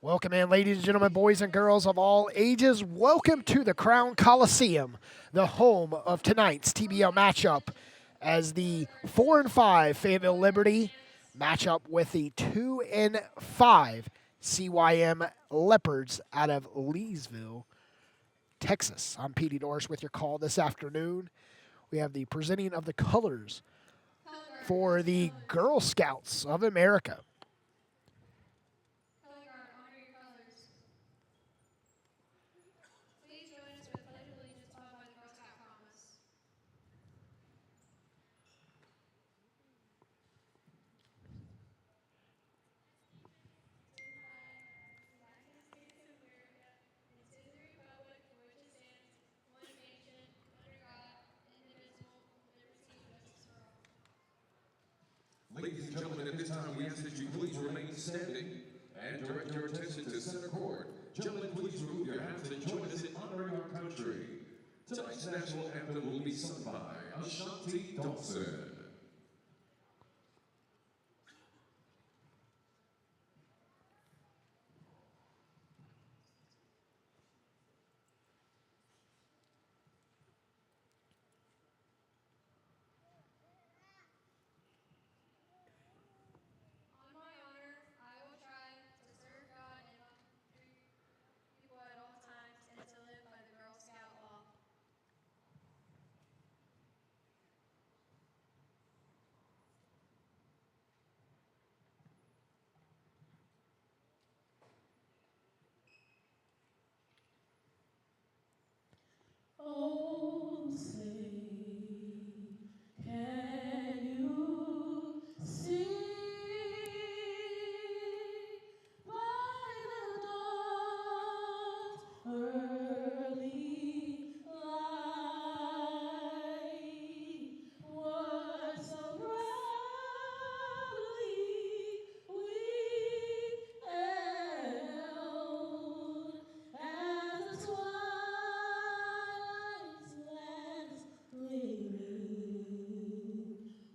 Welcome in, ladies and gentlemen, boys and girls of all ages. Welcome to the Crown Coliseum, the home of tonight's TBL matchup, as the 4 and 5 Fayetteville Liberty match up with the 2 and 5 CYM Leopards out of Leesville, Texas. I'm Petey Norris with your call this afternoon. We have the presenting of the colors for the Girl Scouts of America. Ladies and gentlemen, at this time, we ask that you please remain standing and direct your attention to center court. Gentlemen, please remove your hats and join us in honoring our country. Tonight's national anthem will be sung by Ashanti Dawson. Oh, say, can you see by the dawn's early light what so proudly we hailed as the twilight's last gleaming,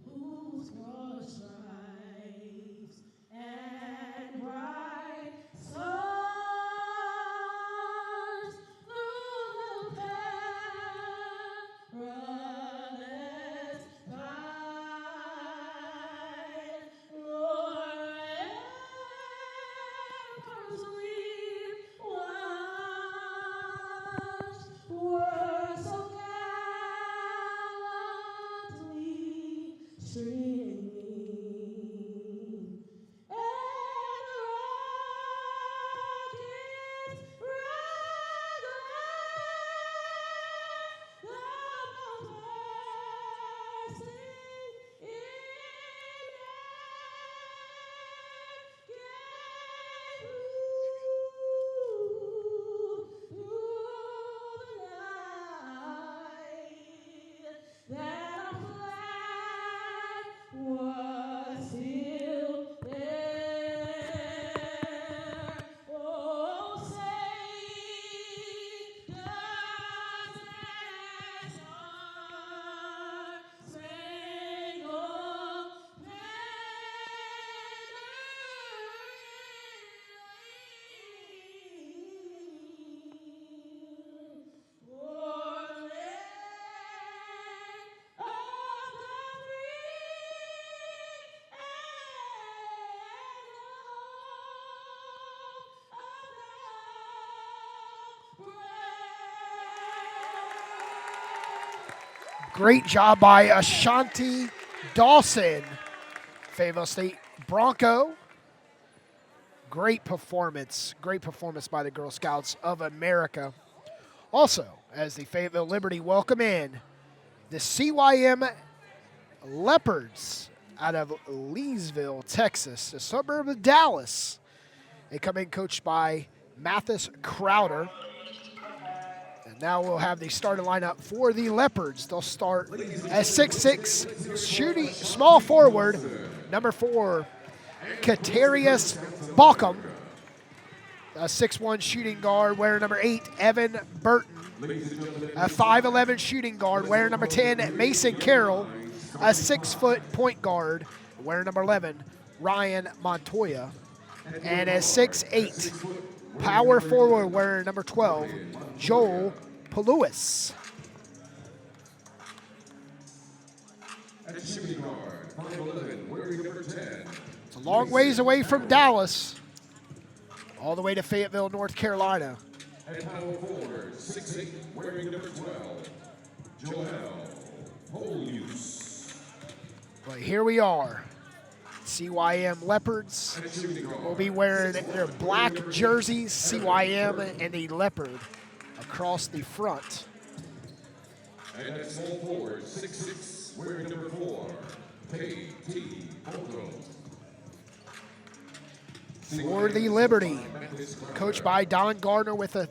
whose broad stripes and bright stars through the perilous fight, Lord, ever sweet watched were so gallantly streaming, and the rocket's red glare, the bursting in air, through the night, that our flag was still there. Oh, say does that star-spangled banner for the land of the free and the home of the brave. Great job by Ashanti Dawson, Fayetteville State Bronco. Great performance by the Girl Scouts of America. Also, as the Fayetteville Liberty welcome in the CYM Leopards out of Leesville, Texas, a suburb of Dallas. They come in coached by Mathis Crowder. And now we'll have the starting lineup for the Leopards. They'll start as 6'6", shooting small forward, number 4, Katarius Bouchum. A 6'1" shooting guard, wearing number 8, Evan Burton. A 5'11" shooting guard, wearing number 10, Mason Carroll. A 6-foot point guard, wearing number 11, Ryan Montoya. And a 6'8" power forward wearing number 12, Joel Polius. At shooting guard, 5'11", wearing number 10. It's a long ways away from Dallas, all the way to Fayetteville, North Carolina. At power forward, 6'8", wearing number 12, Joel Polius. But here we are. CYM Leopards At shooting guard, will be wearing their black jerseys, CYM and the leopard across the front. and at small forward, 6'6", wearing number 4, Bouchum. For the Liberty, coached by Don Gardner with a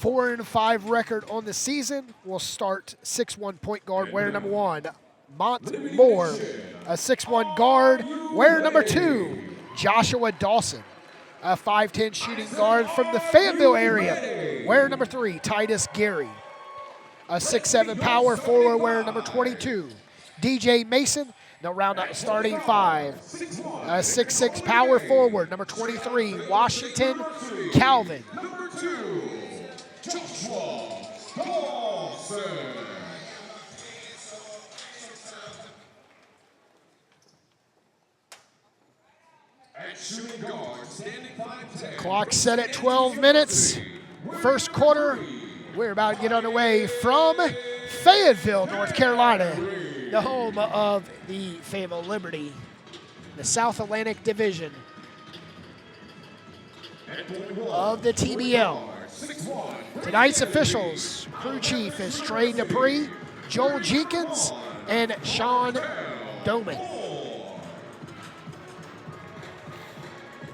4-5 record on the season, will start 6'1" point guard wearing number 1, Mont Moore. A 6'1" guard wearing number 2, Joshua Dawson. A 5'10" shooting guard from the Fayetteville area wearing number 3, Titus Gary. A 6'7" power forward wearing number 22, DJ Mason. They'll round out the starting 5. A 6'6" power forward, number 23, Washington Calvin. Number 2, Joshua Dawson. At shooting guard, standing 5'10". Clock set at 12 minutes. First quarter, we're about to get underway from Fayetteville, North Carolina, the home of the Fayetteville Liberty, the South Atlantic Division of the TBL. Tonight's officials, crew chief is Trey Dupree, Joel Jenkins, and Sean Doman.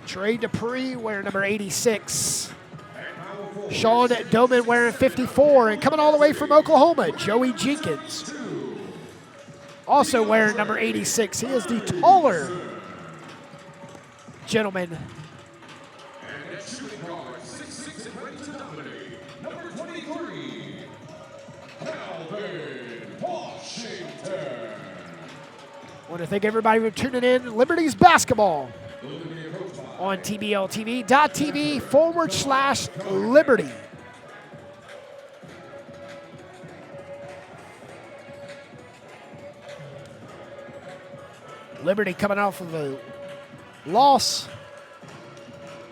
Trey Dupree wearing number 86. Sean Doman wearing 54, and coming all the way from Oklahoma, Joey Jenkins. Also wearing number 86. He is the taller gentleman. And at shooting guard, 6'6" and ready to dominate, number 23, Calvin Washington. I want to thank everybody for tuning in. Liberty's basketball on tbltv.tv/Liberty. Liberty coming off of a loss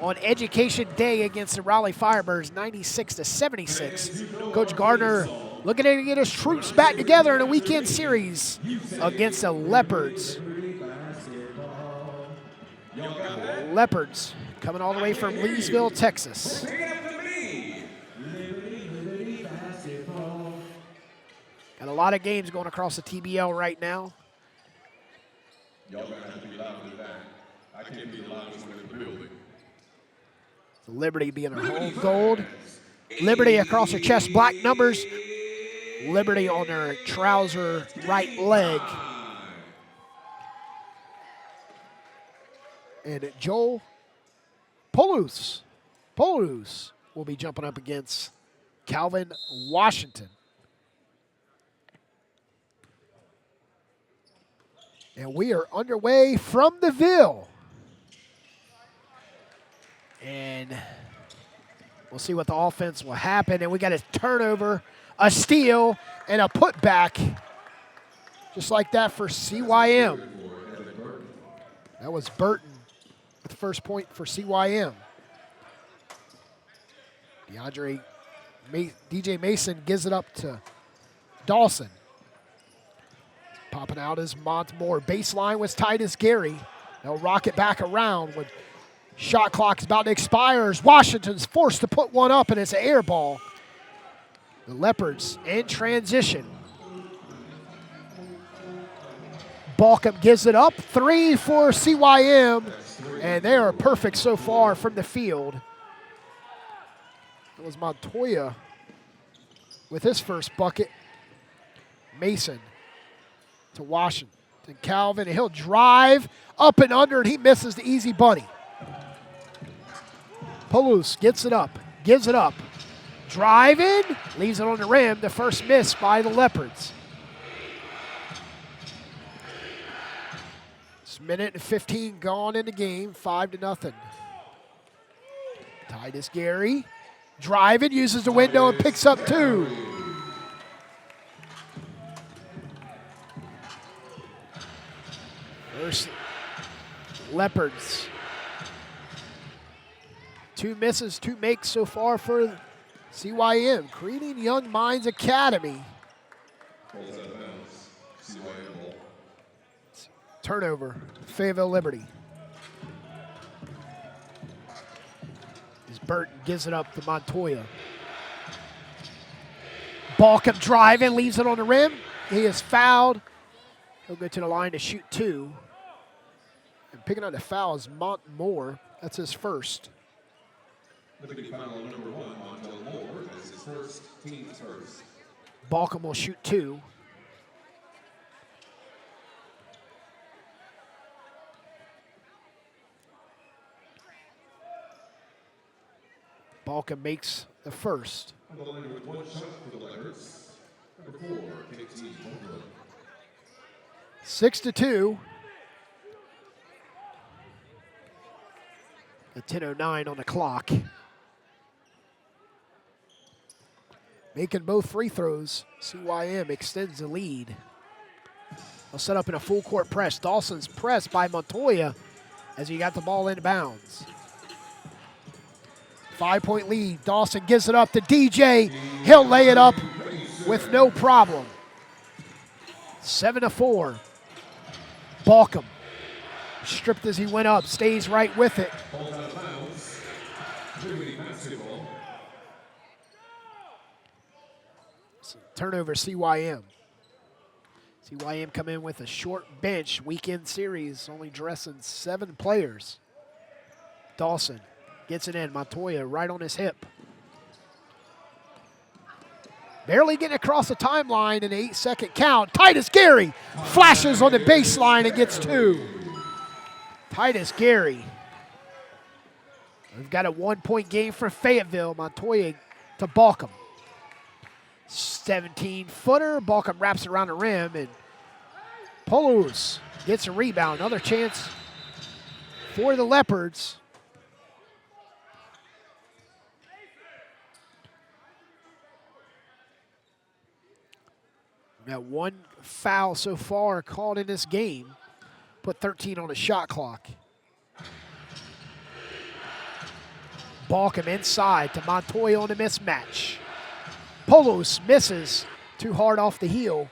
on Education Day against the Raleigh Firebirds, 96-76. Coach Gardner looking to get his troops back together in a weekend series against the Leopards. Leopards coming all the way from Leesville, Texas. Got a lot of games going across the TBL right now. Y'all gonna have to be louder than that. I can't be the loudest one in the building. Liberty being a home gold. Liberty across their chest, black numbers. Liberty on their trouser right leg. And Joel Polius will be jumping up against Calvin Washington. And we are underway from the Ville. And we'll see what the offense will happen. And we got a turnover, a steal, and a putback. Just like that for CYM. That was Burton with the first point for CYM. DJ Mason gives it up to Dawson. Popping out is Montmore. Baseline was Titus Gary. They'll rock it back around when shot clock is about to expire. Washington's forced to put one up, and it's an air ball. The Leopards in transition. Bouchum gives it up. 3 for CYM, and they are perfect so far from the field. It was Montoya with his first bucket. Mason to Washington. Calvin, and he'll drive up and under, and he misses the easy bunny. Polius gets it up, gives it up. Driving, leaves it on the rim. The first miss by the Leopards. Minute and 15 gone in the game, 5-0. Titus Gary driving, uses the window and picks up 2. First, Leopards. 2 misses, 2 makes so far for CYM. Creating Young Minds Academy. Turnover, Fayetteville Liberty. As Burton gives it up to Montoya. Bouchum driving, leaves it on the rim. He is fouled. He'll go to the line to shoot 2. And picking up the foul is Moore. That's his first. Liberty foul number 1, Montel Moore. That's his first, team's first. Bouchum will shoot 2. Bouchum makes the first. On the line with 1 shot for the Leopards. Number 4, KT Bouchum. 6-2. A 10:09 on the clock. Making both free throws, CYM extends the lead. They'll set up in a full court press. Dawson's pressed by Montoya as he got the ball in bounds. 5-point lead. Dawson gives it up to DJ. He'll lay it up with no problem. 7-4. Bouchum stripped as he went up, stays right with it. Ball out of bounds. Liberty basketball. Turnover CYM. CYM come in with a short bench weekend series, only dressing 7 players. Dawson gets it in. Montoya right on his hip. Barely getting across the timeline in an 8-second count. Titus Gary flashes on the baseline and gets 2. Titus Gary. We've got a 1-point game for Fayetteville. Montoya to Bouchum. 17-footer. Bouchum wraps around the rim, and Polius gets a rebound. Another chance for the Leopards. We've got 1 foul so far called in this game. Put 13 on the shot clock. Bouchum inside to Montoya on the mismatch. Polius misses, too hard off the heel.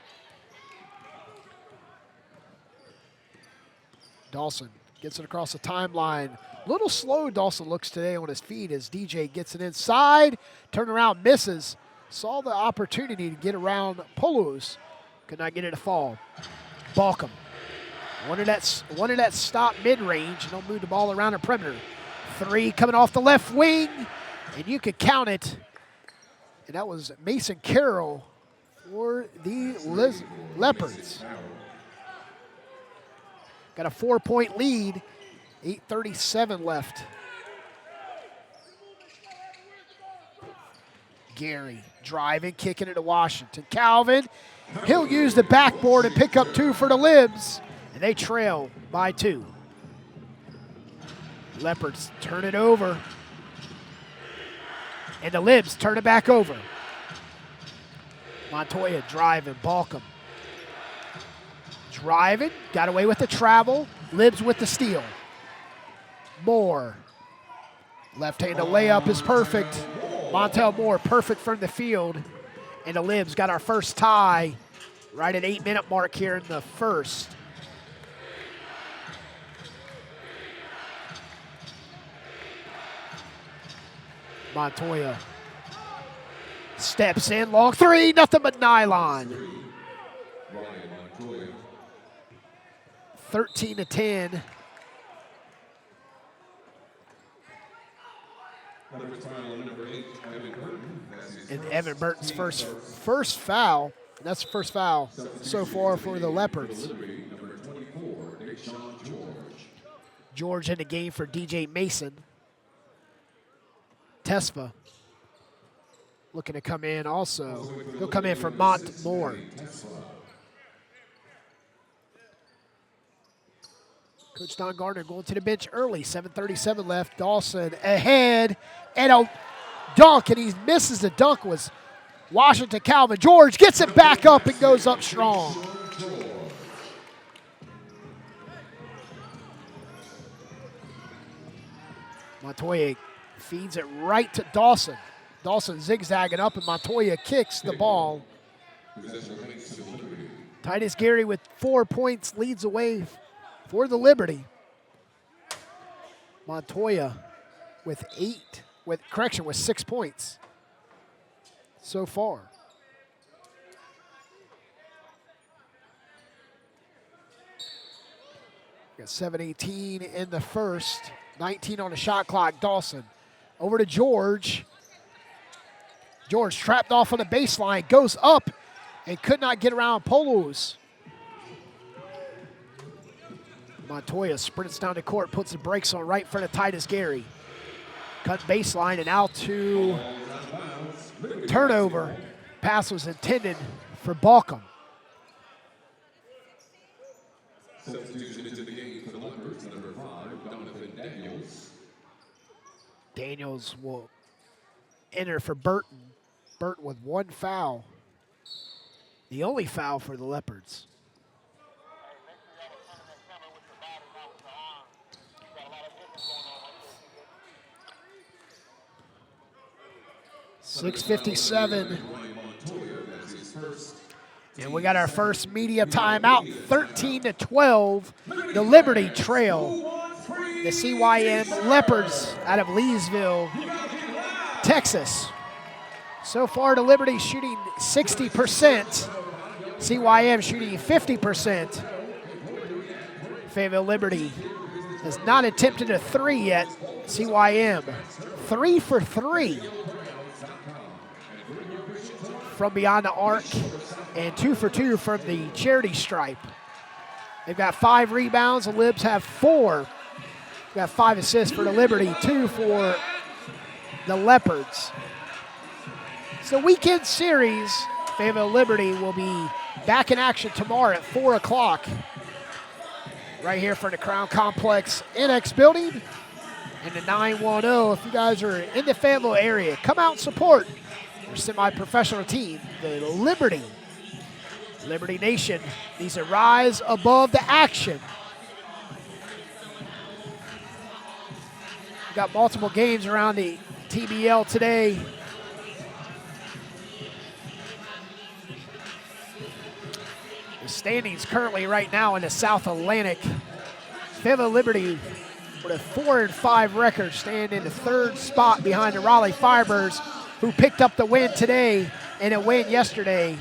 Dawson gets it across the timeline. A little slow Dawson looks today on his feet as DJ gets it inside. Turn around, misses. Saw the opportunity to get around Polius. Could not get it to fall. Bouchum. Wanted that stop mid-range, and they'll move the ball around the perimeter. 3 coming off the left wing, and you could count it. And that was Mason Carroll for the Leopards. Got a 4-point lead, 8:37 left. Gary driving, kicking it to Washington. Calvin, he'll use the backboard and pick up 2 for the Libs. And they trail by 2. Leopards turn it over. And the Libs turn it back over. Montoya driving, Bouchum. Driving, got away with the travel. Libs with the steal. Moore. Left-handed layup is perfect. Montel Moore perfect from the field. And the Libs got our first tie right at 8-minute mark here in the first. Montoya steps in, long 3, nothing but nylon. 13-10. And Evan Burton's first foul. And that's the first foul so far for the Leopards. George in the game for DJ Mason. Tesfa looking to come in also. He'll come in for Mont Moore. Coach Don Gardner going to the bench early. 7:37 left. Dawson ahead. And a dunk, and he misses the dunk. Was Washington Calvin. George gets it back up and goes up strong. Montoya feeds it right to Dawson. Dawson zigzagging up, and Montoya kicks the ball. Titus Gary with 4 points leads away for the Liberty. Montoya with 6 points so far. Got 7:18 in the first, 19 on the shot clock. Dawson over to George. George trapped off on the baseline, goes up and could not get around Polius. Montoya sprints down the court, puts the brakes on right in front of Titus Gary. Cut baseline and out to turnover. Pass was intended for Bouchum. Substitution into the game for the Leopards, number 5, Donovan Daniels. Daniels will enter for Burton. Burton with 1 foul. The only foul for the Leopards. .657. And we got our first media timeout, 13-12. The Liberty trail. The CYM Leopards out of Leesville, Texas. So far, the Liberty shooting 60%. CYM shooting 50%. Fayetteville Liberty has not attempted a 3 yet. CYM 3 for 3 from beyond the arc and 2 for 2 from the charity stripe. They've got 5 rebounds. The Libs have 4. Got 5 assists for the Liberty, 2 for the Leopards. It's the weekend series. Fayetteville Liberty will be back in action tomorrow at 4 o'clock. Right here for the Crown Complex Annex Building and the 910. If you guys are in the Fayetteville area, come out and support our semi-professional team, the Liberty. Liberty Nation needs to rise above the action. We got multiple games around the TBL today. The standings currently right now in the South Atlantic. Fayetteville Liberty with a 4-5 record stand in the 3rd spot behind the Raleigh Firebirds, who picked up the win today and a win yesterday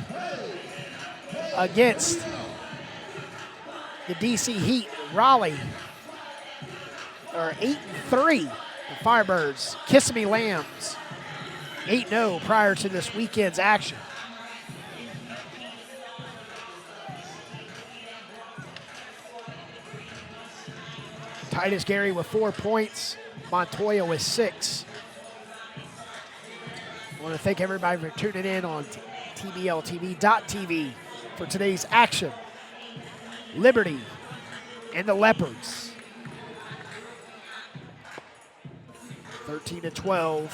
against the DC Heat. Raleigh are 8-3. The Firebirds, Kissimmee Lambs, 8-0 prior to this weekend's action. Titus Gary with 4 points, Montoya with 6. I want to thank everybody for tuning in on TBLTV.tv for today's action. Liberty and the Leopards. 13-12.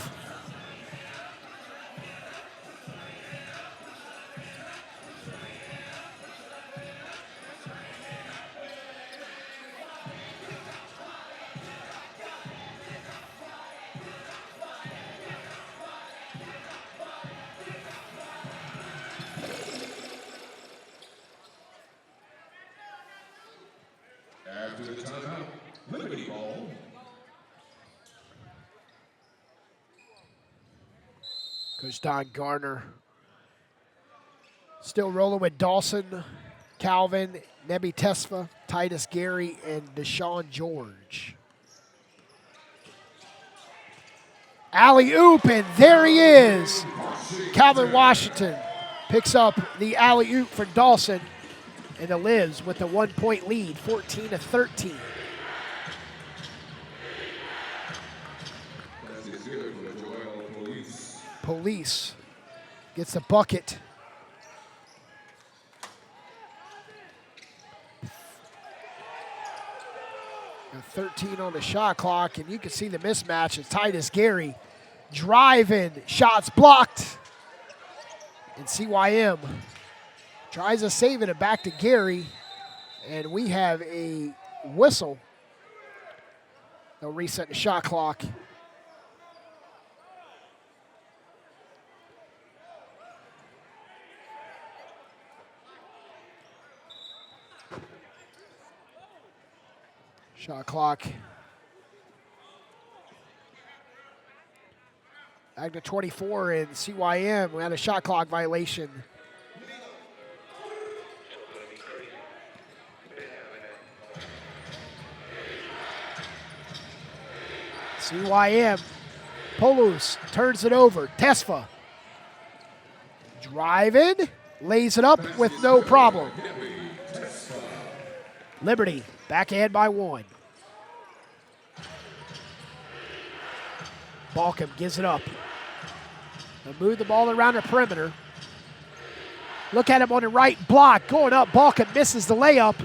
After the timeout, Liberty ball. Coach Don Gardner still rolling with Dawson, Calvin, Nebi Tesfa, Titus Gary, and Deshaun George. Alley-oop, and there he is. Calvin Washington picks up the alley-oop for Dawson, and the Libs with the 1-point lead, 14-13. Police gets the bucket. Got 13 on the shot clock, and you can see the mismatch as Titus Gary driving, shots blocked. And CYM tries to save it back to Gary, and we have a whistle. They'll reset the shot clock. Shot clock. Back to 24 in CYM. We had a shot clock violation. CYM. Polius turns it over. Tesfa. Driving. Lays it up with no problem. Liberty back ahead by 1. Bouchum gives it up. They'll move the ball around the perimeter. Look at him on the right block. Going up. Bouchum misses the layup.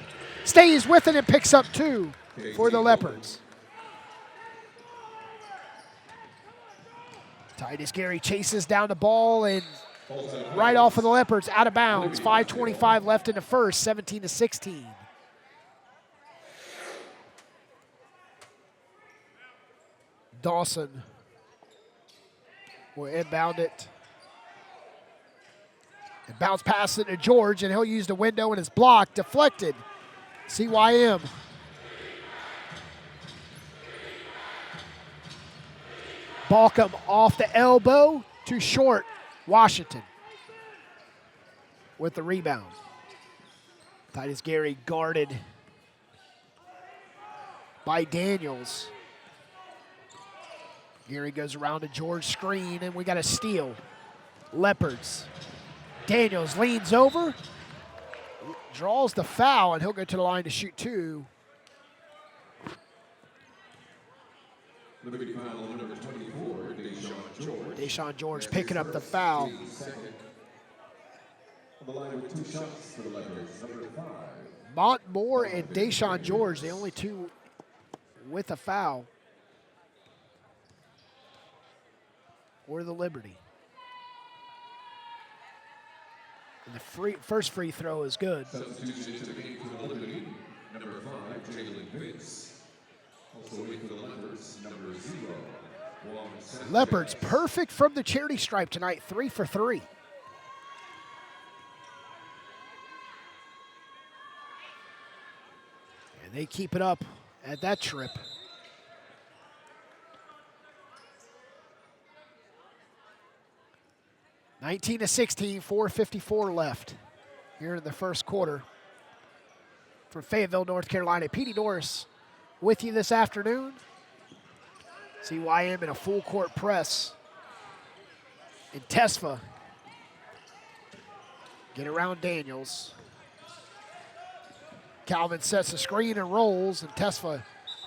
Stays with it and picks up 2 for the Leopards. Titus Gary chases down the ball and right off of the Leopards, out of bounds. 5:25 left in the first, 17-16. Dawson will inbound it. And bounce pass it to George, and he'll use the window, and it's blocked, deflected. CYM. Bouchum off the elbow, too short. Washington with the rebound. Titus Gary guarded by Daniels. Gary goes around to George screen, and we got a steal. Leopards. Daniels leans over, draws the foul, and he'll go to the line to shoot 2. Liberty foul on number 24, Deshaun George. Deshaun George picking up the foul. On the line with 2 shots for the Leopards, number 5. Montmore and Deshaun George, the only 2 with a foul. Or the Liberty. And the first free throw is good. Substitution into the game for the Liberty, number 5, Jalen Vince. Also in for the Leopards, number 0, Juan Sanchez. Leopards perfect from the charity stripe tonight, 3 for 3. And they keep it up at that trip. (19-16), 4:54 left here in the first quarter. From Fayetteville, North Carolina, Petey Norris with you this afternoon. CYM in a full court press. And Tesfa get around Daniels. Calvin sets the screen and rolls, and Tesfa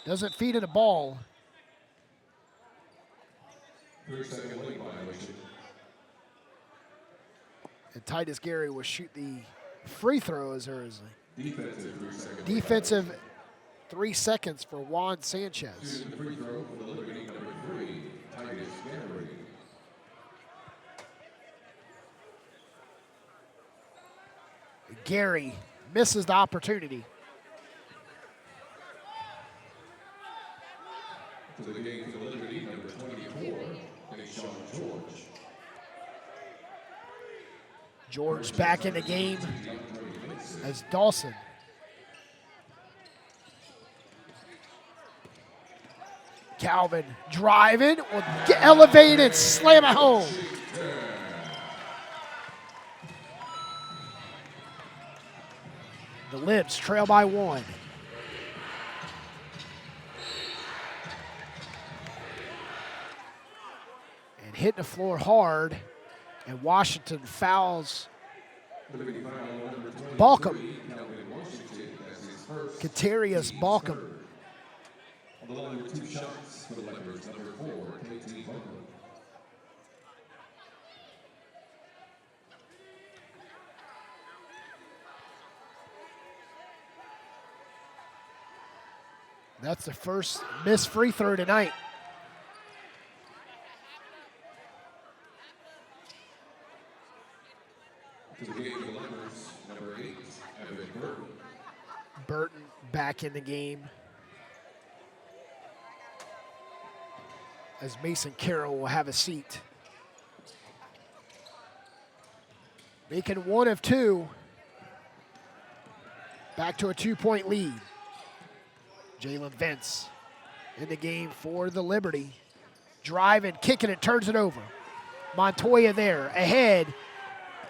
doesn't feed it a ball. 3-second late violation. And Titus Gary will shoot the free throws. There is Defensive 3-second. defensive 3 seconds for Juan Sanchez. Shooting the free throw for the Liberty, number 3, Titus Gary. Gary misses the opportunity. To the game for the Liberty, number 24, Deshaun George. George back in the game as Dawson. Calvin driving, will get elevated, slam it home. The Libs trail by 1. And hit the floor hard, and Washington fouls Liberty foul on number 23, Bouchum. Calvin Washington, as his first. Katarius Bouchum. On the line with 2 shots for the Leopards, number 4, KT Bouchum. That's the first missed free throw tonight. To the game, the Leopards, number 8, Evan Burton. Burton back in the game. As Mason Carroll will have a seat. Making 1 of 2. Back to a 2-point lead. Jalen Vince in the game for the Liberty. Driving, kicking it, turns it over. Montoya there, ahead,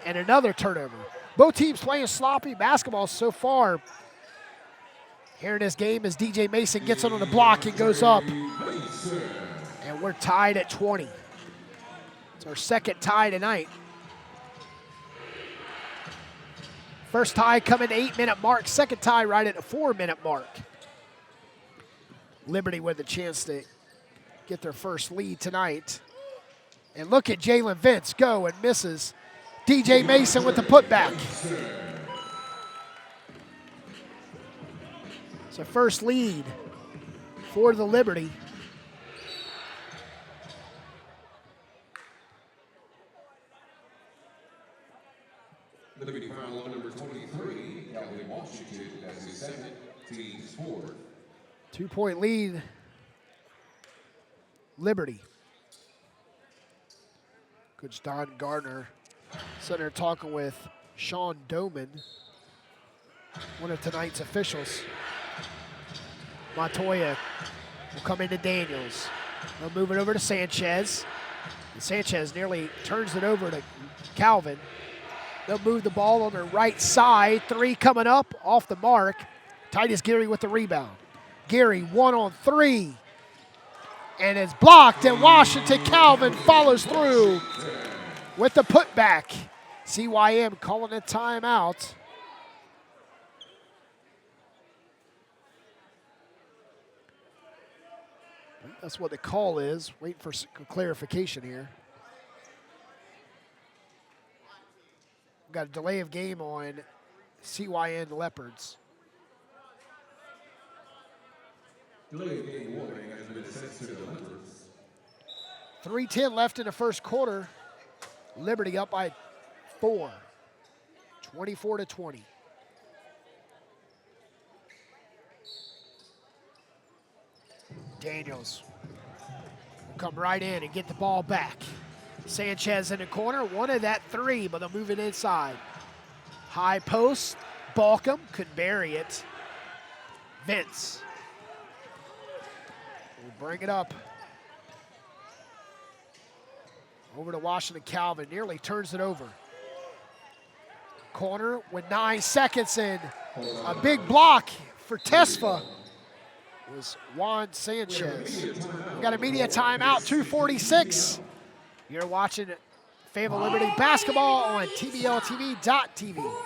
and another turnover. Both teams playing sloppy basketball so far here in this game as DJ Mason gets on the block and goes up. And we're tied at 20. It's our second tie tonight. First tie coming 8-minute mark, second tie right at the 4-minute mark. Liberty with a chance to get their first lead tonight. And look at Jalen Vince go and misses. DJ Mason with the putback. It's a first lead for the Liberty. Liberty foul on number 23, Calvin Washington, as his second, team's fourth. 2-point lead, Liberty. Coach Don Gardner sitting there talking with Sean Doman, one of tonight's officials. Montoya will come into Daniels. They'll move it over to Sanchez. And Sanchez nearly turns it over to Calvin. They'll move the ball on their right side. 3 coming up, off the mark. Titus Geary with the rebound. Geary 1-on-3. And it's blocked, and Washington Calvin follows through with the putback. CYM calling a timeout. That's what the call is. Waiting for clarification here. We've got a delay of game on CYN Leopards. Delay of game warning has been sent to the Leopards. 3:10 left in the first quarter. Liberty up by 4. 24-20. Daniels will come right in and get the ball back. Sanchez in the corner, wanted that 3, but they'll move it inside. High post, Bouchum could bury it. Vince will bring it up. Over to Washington Calvin, nearly turns it over. Corner with 9 seconds in. A big block for Tesfa was Juan Sanchez. We got a media timeout, 2:46. You're watching Fayetteville Liberty basketball on TBLTV.tv.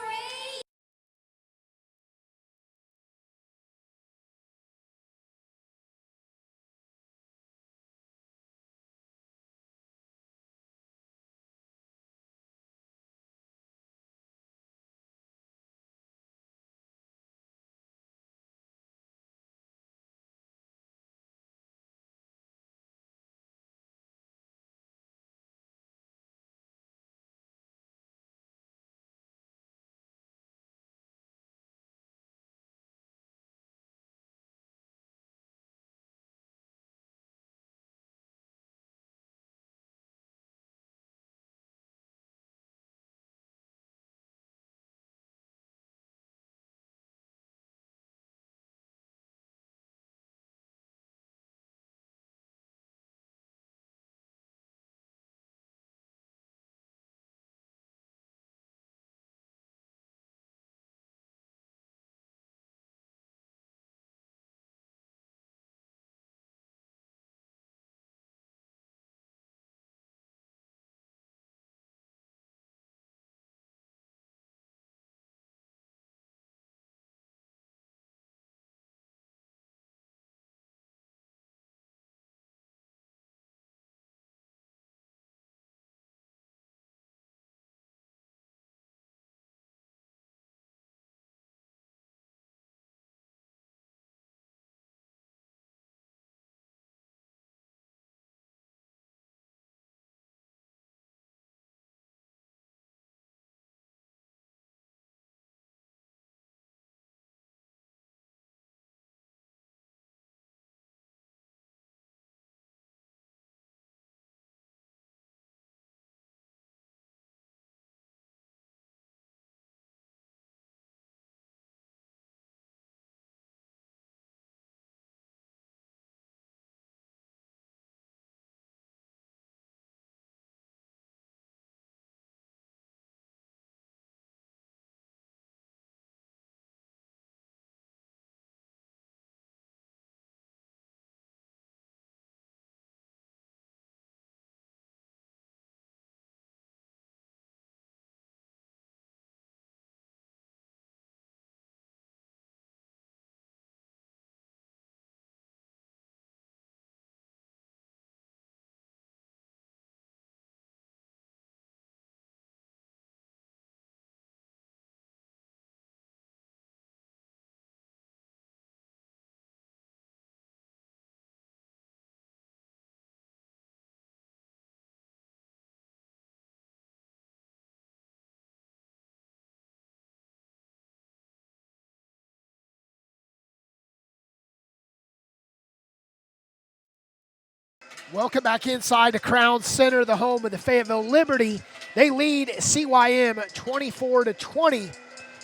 Welcome back inside the Crown Center, the home of the Fayetteville Liberty. They lead CYM 24-20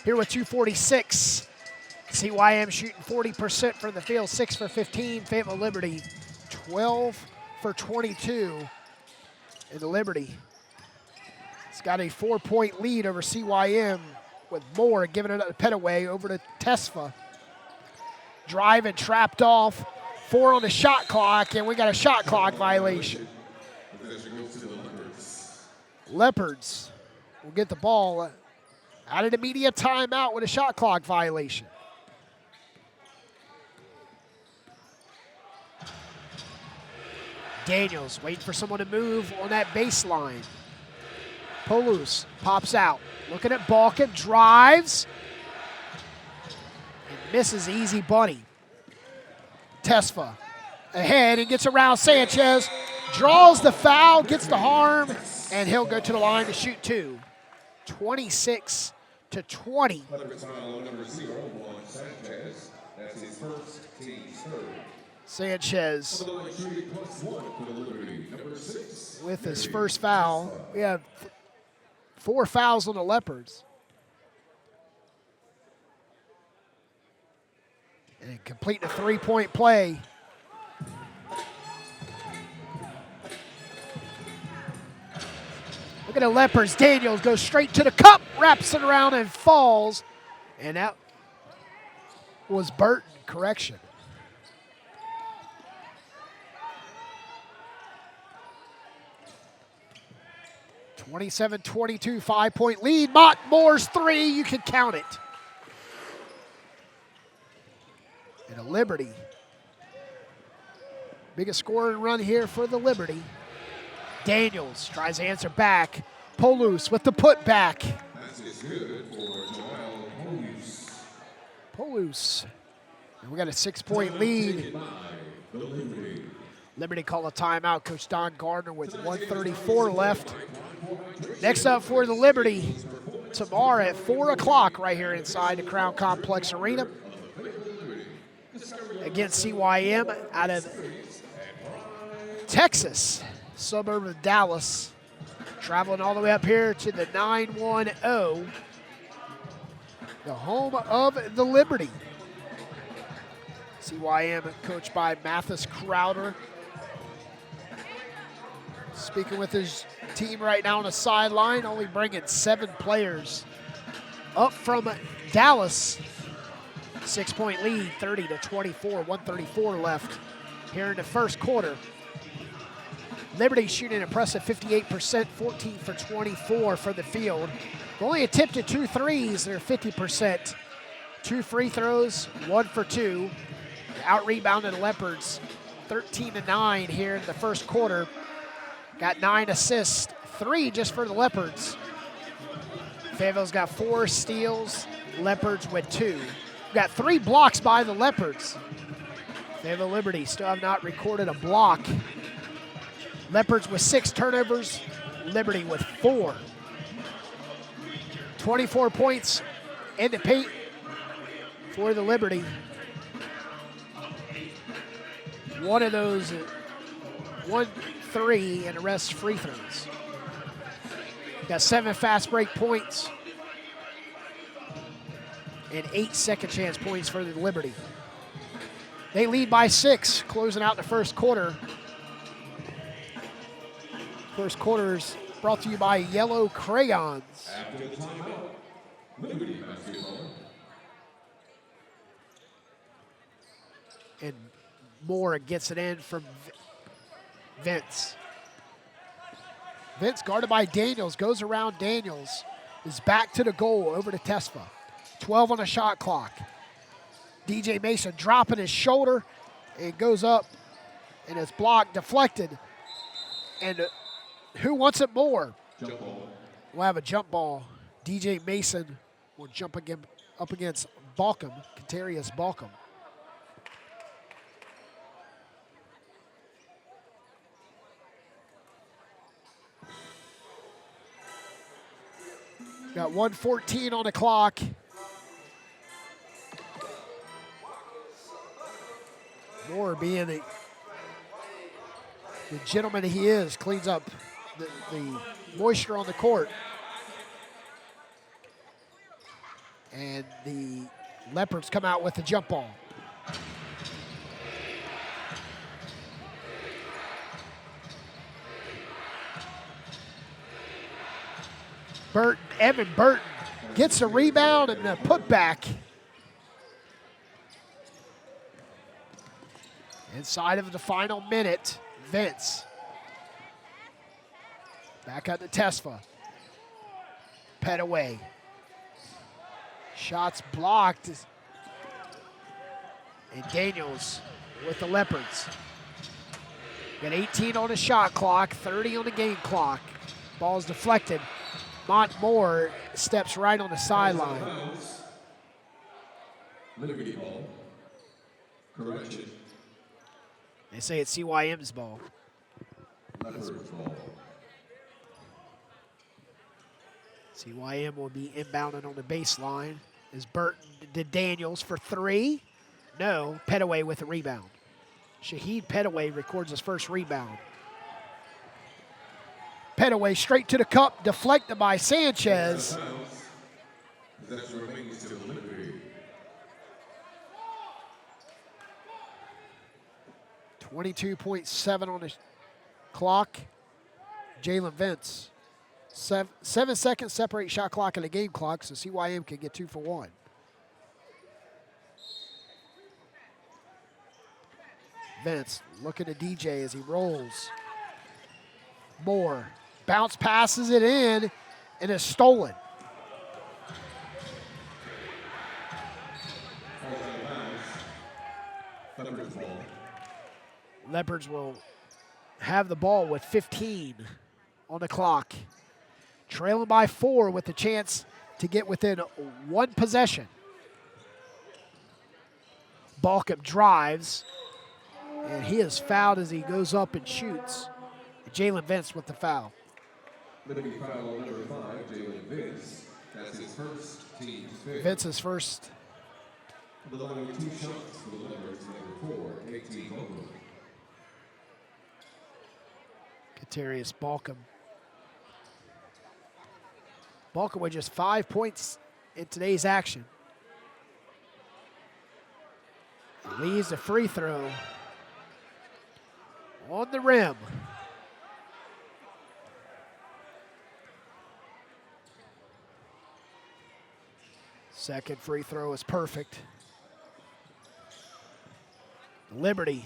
here with 2:46. CYM shooting 40% from the field, 6 for 15. Fayetteville Liberty 12 for 22. And the Liberty has got a 4-point lead over CYM with Moore giving it up to Petaway over to Tesfa. Drive and trapped off. 4 on the shot clock, and we got a shot clock violation. Leopards will get the ball out of the media timeout with a shot clock violation. Daniels waiting for someone to move on that baseline. Polius pops out. Looking at Bouchum, drives, and misses easy bunny. Tesfa ahead and gets around Sanchez, draws the foul, gets the harm, and he'll go to the line to shoot 2. 26-20. Sanchez with his first foul. We have 4 fouls on the Leopards. And complete the 3-point play. Look at the Leopards. Daniels goes straight to the cup, wraps it around and falls. And that was Burton. Correction. (27-22), 5-point lead. Mott Moore's 3, you can count it. And a Liberty. Biggest scoring run here for the Liberty. Daniels tries to answer back. Polius with the putback. That's good for Joel Polius. Polius. And we got a 6-point lead. Liberty call a timeout. Coach Don Gardner with 1:34 left. Next up for the Liberty tomorrow at 4 o'clock right here inside the Crown Complex Arena. Against CYM out of Texas, suburb of Dallas. Traveling all the way up here to the 910, the home of the Liberty. CYM coached by Mathis Crowder. Speaking with his team right now on the sideline, only bringing 7 players up from Dallas. 6-point lead, 30-24, 1:34 left here in the first quarter. Liberty shooting an impressive 58%, 14 for 24 for the field. Only attempted 2 threes, they're 50%. 2 free throws, 1 for 2. Out-rebounded the Leopards, 13-9 here in the first quarter. Got 9 assists, 3 just for the Leopards. Fayetteville's got 4 steals, Leopards with 2. We've got 3 blocks by the Leopards. Fayetteville Liberty still have not recorded a block. Leopards with 6 turnovers, Liberty with 4. 24 points in the paint for the Liberty. One of those, 1 3, and the rest free throws. Got 7 fast break points and 8 second chance points for the Liberty. They lead by 6, closing out the first quarter. First quarter is brought to you by Yellow Crayons. After the timeout, Liberty basketball. And Moore gets it in from Vince. Vince guarded by Daniels, goes around Daniels, is back to the goal, over to Tesfa. 12 on the shot clock. DJ Mason dropping his shoulder and goes up, and it's blocked, deflected. And who wants it more? Jump ball. We'll have a jump ball. DJ Mason will jump again up against Bouchum, Katarius Bouchum. Got 1:14 on the clock. Moore being The gentleman he is cleans up the moisture on the court. And the Leopards come out with the jump ball. Evan Burton gets a rebound and a putback. Inside of the final minute, Vince. Back out to Tesfa. Petaway. Shots blocked. And Daniels with the Leopards. Got 18 on the shot clock, 30 on the game clock. Ball's deflected. Montmore steps right on the sideline. Liberty ball. Correction. They say it's CYM's ball. Leopards ball. CYM will be inbounded on the baseline. Is Burton to Daniels for three? No, Petaway with a rebound. Shahid Petaway records his first rebound. Petaway straight to the cup, deflected by Sanchez. Possession remains to Liberty. 22.7 on the clock. Jalen Vince. 7 seconds separate shot clock and the game clock, so CYM can get 2 for 1. Vince looking at DJ as he rolls. Moore bounce passes it in and is stolen. Leopards ball. Leopards will have the ball with 15 on the clock. Trailing by 4 with the chance to get within 1 possession. Bouchum drives, and he is fouled as he goes up and shoots. Jalen Vince with the foul. Liberty foul on number 5, Jalen Vince. That's his first, team's fifth. Vince's first. Allowing 2 shots for the Leopards, number 4, 18 Bouchum. Katarius Bouchum. Bouchum with just 5 points in today's action. Leads the free throw on the rim. Second free throw is perfect. Liberty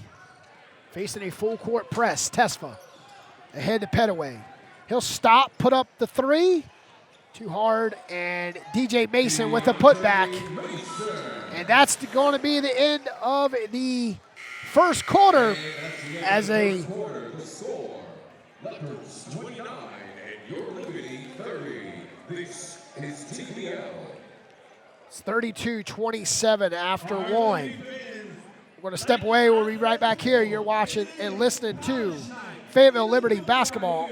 facing a full court press. Tesfa ahead to Petaway. He'll stop, put up the 3. Too hard, and DJ Mason with the putback. And that's going to be the end of the first quarter as a The score, Leopards 29 and your Liberty 30. This is TPL. it's 32-27 after 1. We're going to step away. We'll be right back here. You're watching and listening to Fayetteville Liberty basketball.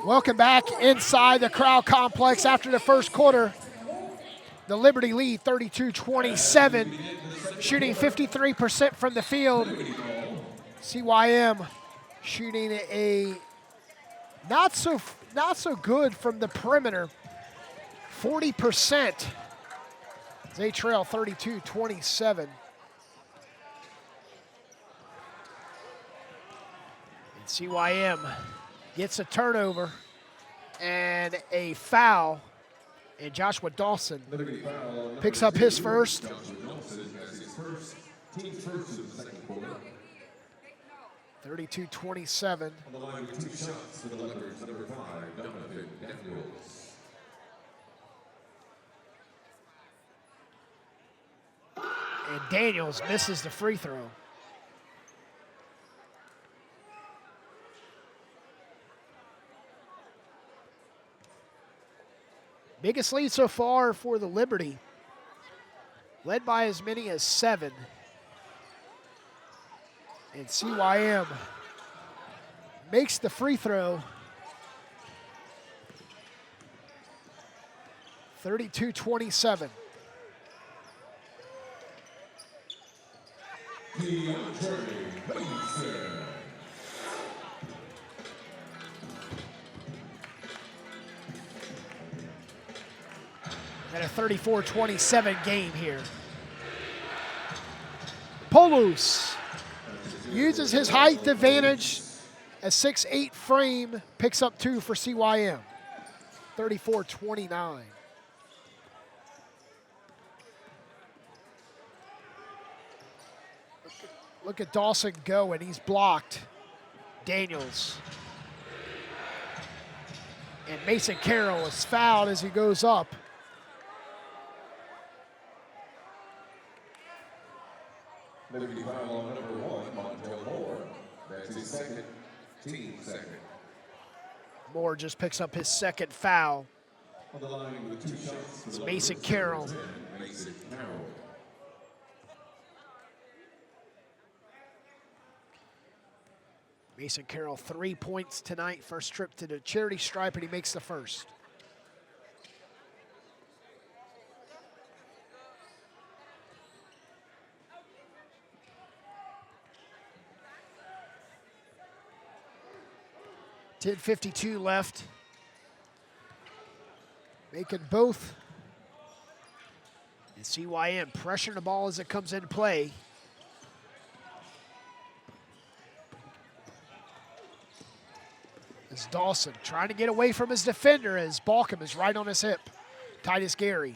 Welcome back inside the Crowd Complex after the first quarter. The Liberty lead 32-27, shooting 53% from the field. CYM shooting a not so good from the perimeter, 40%. They trail 32-27. And CYM gets a turnover and a foul, and Joshua Dawson picks up his first. 32-27. On the line with 2 shots for the Leopards, number 5, Donovan Daniels. And Daniels misses the free throw. Biggest lead so far for the Liberty, led by as many as 7. And CYM makes the free throw. 32-27. And a 34-27 game here. Polius uses his height advantage. A 6'8" frame picks up 2 for CYM. 34-29. Look at Dawson go, and he's blocked. Daniels. And Mason Carroll is fouled as he goes up. Liberty foul on number 1, Montel Moore. That's his second, team second. Moore just picks up his second foul. On the line with 2 shots for It's the Mason Leopards, Carroll. number 10, Mason Carroll. Mason Carroll, 3 points tonight. First trip to the charity stripe, and he makes the first. .52 left. Making both. And CYM pressuring the ball as it comes into play. It's Dawson trying to get away from his defender as Bouchum is right on his hip. Titus Gary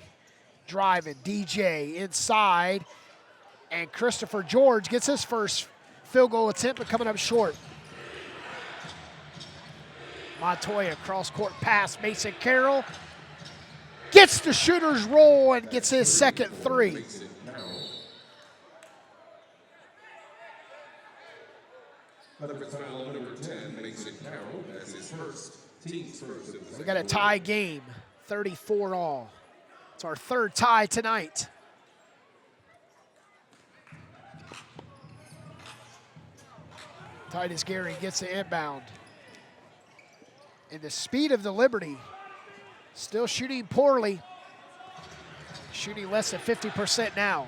driving, DJ inside, and Christopher George gets his first field goal attempt, but coming up short. Montoya cross-court pass, Mason Carroll gets the shooter's roll and gets his second 3. Leopards foul on number 10, Mason Carroll. That's his first, team's first. of the We got a second tie game, 34 all. It's our 3rd tie tonight. Titus Gary gets the inbound. And the speed of the Liberty, still shooting poorly. Shooting less than 50% now.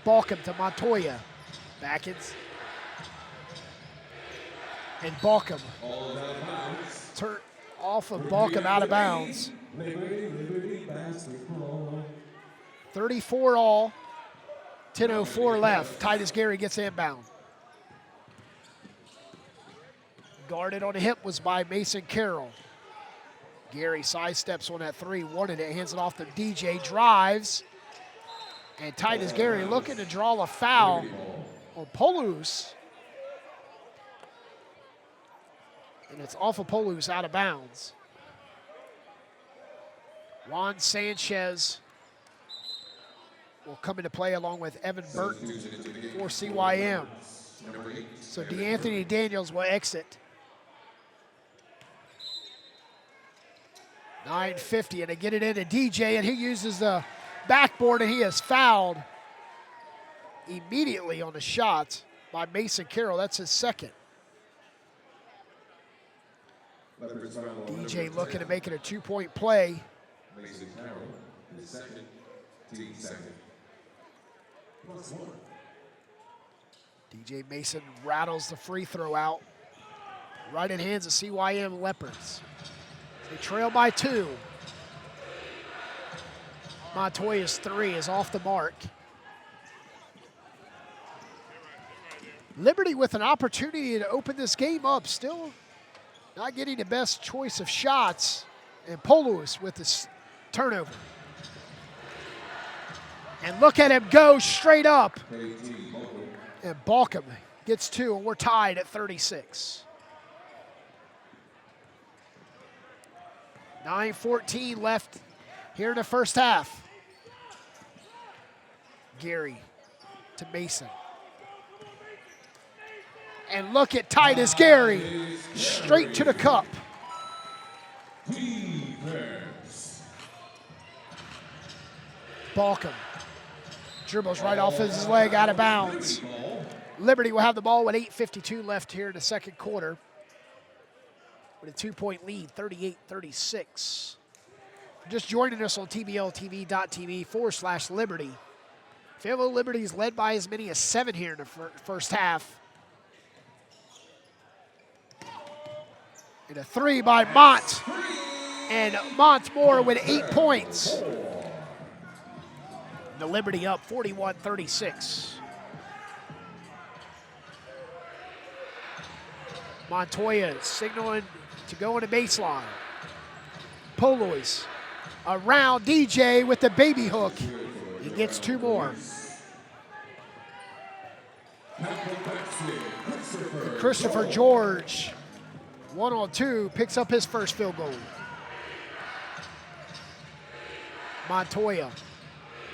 Bouchum to Montoya. Backins. And Bouchum. All out of bounds. Turn off of Bouchum out of bounds. Liberty basketball. 34 all. 10:04 left. Titus Gary gets inbound. Guarded on the hip was by Mason Carroll. Gary sidesteps on that 3, wanted it, hands it off to DJ, drives. And Titus Gary looking to draw a foul on Polius. And it's off of Polius out of bounds. Juan Sanchez will come into play along with Evan Burton for CYM. So DeAnthony Daniels will exit. 9:50, and they get it into DJ, and he uses the backboard, and he is fouled immediately on the shot by Mason Carroll. That's his second. Leopards DJ looking to make it a 2-point play. Mason Carroll, his second, team second. +1. DJ Mason rattles the free throw out. Right in hands of CYM Leopards. They trail by 2. Montoya's 3 is off the mark. Liberty with an opportunity to open this game up, still not getting the best choice of shots. And Polius with this turnover. And look at him go straight up. And Bouchum gets 2, and we're tied at 36. 9:14 left here in the first half. Gary to Mason. And look at Titus Gary, straight to the cup. Bouchum dribbles right off his leg, out of bounds. Liberty will have the ball with 8:52 left here in the second quarter, with a 2-point lead, 38-36. Just joining us on tbltv.tv/Liberty. Fayetteville Liberty is led by as many as 7 here in the first half. And a 3 by Mont. And Montmore with 8 points. The Liberty up 41-36. Montoya signaling to go on the baseline. Polius around DJ with the baby hook. He gets 2 more. And Christopher George, 1-on-2, picks up his first field goal. Montoya,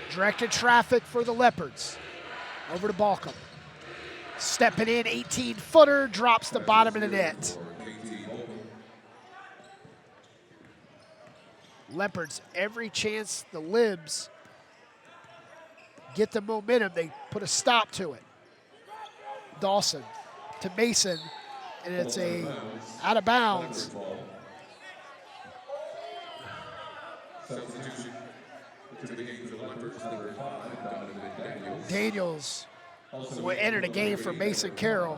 directed traffic for the Leopards. Over to Bouchum. Stepping in, 18-footer, drops the bottom of the net. Leopards, every chance the Libs get the momentum, they put a stop to it. Dawson to Mason, and it's a out of bounds. Daniels will enter the game for Mason Carroll.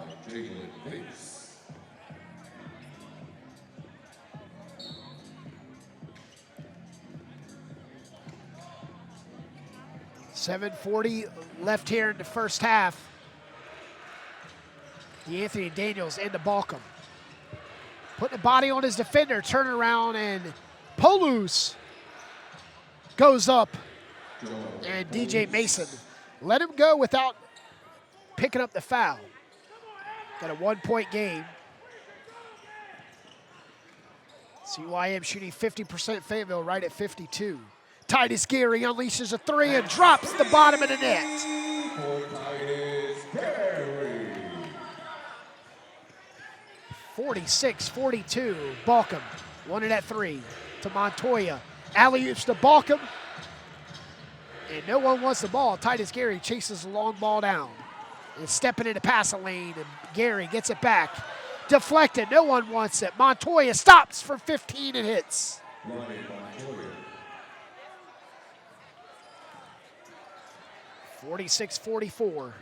7:40 left here in the first half. Anthony Daniels into Bouchum. Putting the body on his defender, turn around, and Polius goes up. And DJ Mason let him go without picking up the foul. Got a 1-point game. CYM shooting 50%, Fayetteville right at 52. Titus Gary unleashes a 3 and drops the bottom of the net. 46-42, Bouchum won it at 3 to Montoya. Alley-oops to Bouchum. And no one wants the ball. Titus Gary chases the long ball down. And stepping into passing lane, and Gary gets it back. Deflected, no one wants it. Montoya stops for 15 and hits. 46-44.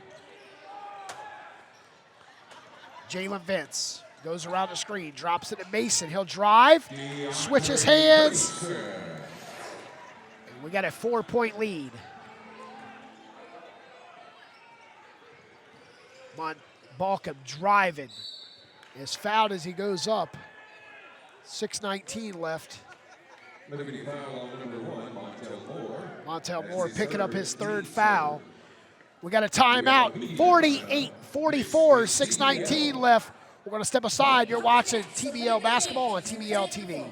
Jalen Vince goes around the screen, drops it to Mason. He'll drive, switches hands. And we got a 4-point lead. Bouchum driving. Is fouled as he goes up. 6:19 left. Montel Moore picking up his 3rd foul. We got a timeout. 48-44, 6:19 left. We're going to step aside. You're watching TBL basketball on TBL TV.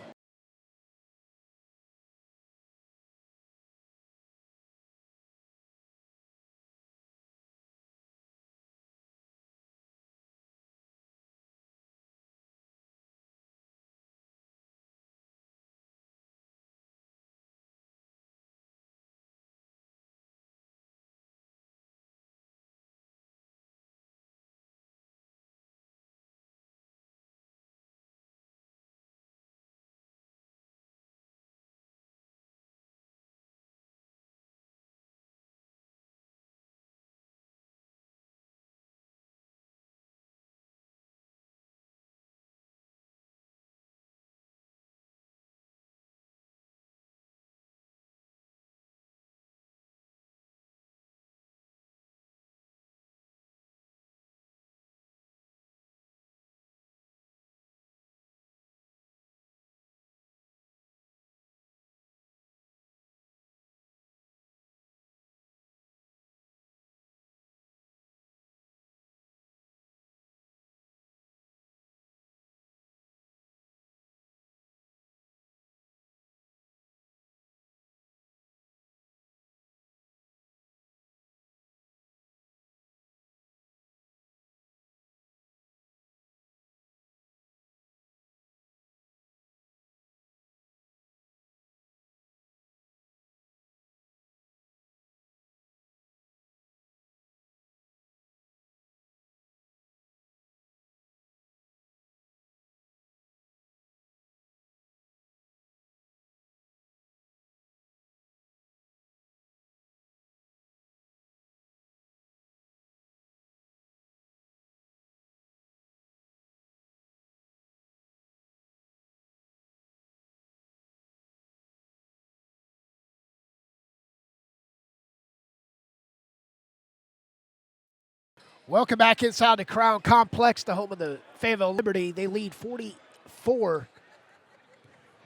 Welcome back inside the Crown Complex, the home of the Fayetteville Liberty. They lead 44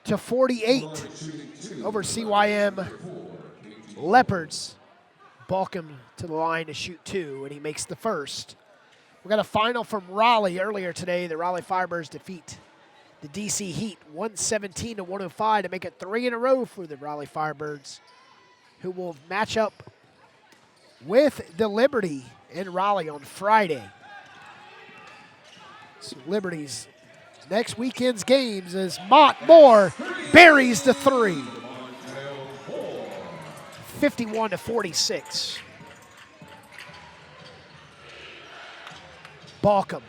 to 48 over CYM Leopards. Bouchum to the line to shoot 2, and he makes the first. We got a final from Raleigh earlier today. The Raleigh Firebirds defeat the DC Heat 117 to 105 to make it 3 in a row for the Raleigh Firebirds, who will match up with the Liberty in Raleigh on Friday. So Liberty's next weekend's games is Montmore buries the 3. 51 to 46. Bouchum,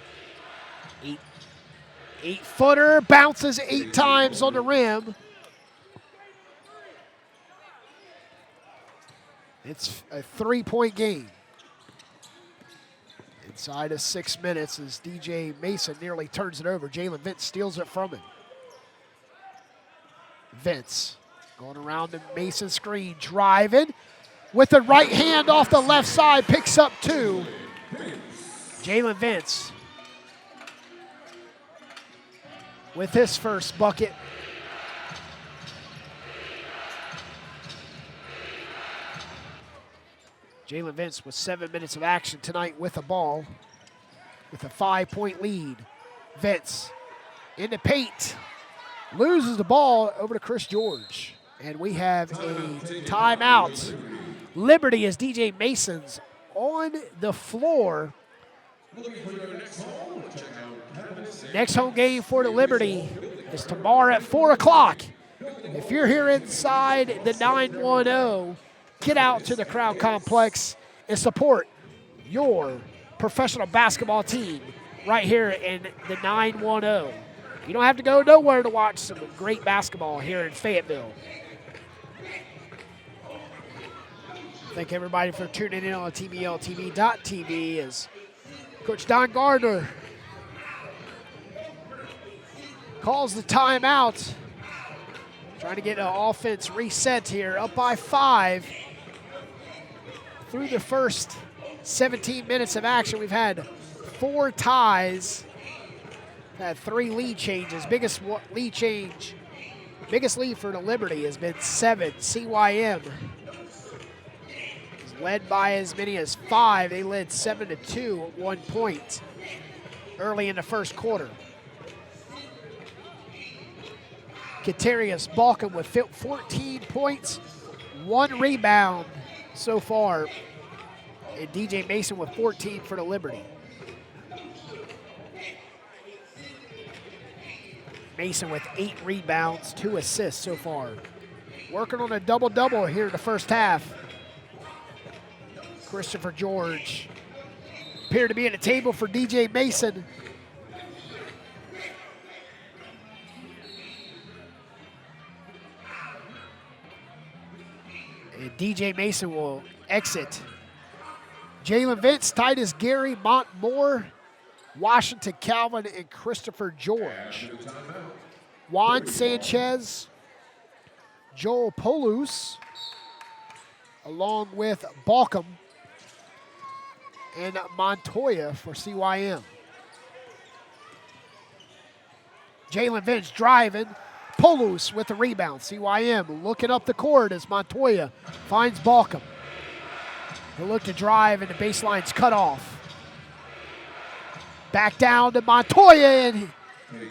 8-footer, bounces 8 times on the rim. It's a 3-point game. Inside of 6 minutes as DJ Mason nearly turns it over. Jalen Vince steals it from him. Vince going around the Mason screen, driving with the right hand off the left side, picks up 2. Jalen Vince with his first bucket. Jalen Vince with 7 minutes of action tonight with the ball, with a 5-point lead. Vince in the paint, loses the ball over to Chris George. And we have a timeout. Liberty as DJ Mason's on the floor. Next home game for the Liberty is tomorrow at 4 o'clock. If you're here inside the 910, get out to the Crown Complex and support your professional basketball team right here in the 910. You don't have to go nowhere to watch some great basketball here in Fayetteville. Thank everybody for tuning in on TBLTV.tv as Coach Don Gardner calls the timeout. Trying to get an offense reset here, up by 5. Through the first 17 minutes of action, we've had 4 ties, had 3 lead changes. Biggest lead for the Liberty has been 7. CYM is led by as many as 5. They led 7-2 at 1 point early in the first quarter. Katarius Bouchum with 14 points, 1 rebound so far, and DJ Mason with 14 for the Liberty. Mason with 8 rebounds, 2 assists so far. Working on a double-double here in the first half. Christopher George appeared to be at the table for DJ Mason. And DJ Mason will exit. Jalen Vince, Titus Gary, Montmore, Washington Calvin, and Christopher George. Juan Sanchez, Joel Polius, along with Bouchum and Montoya for CYM. Jalen Vince driving. Polius with the rebound. CYM looking up the court as Montoya finds Bouchum. He'll look to drive and the baseline's cut off. Back down to Montoya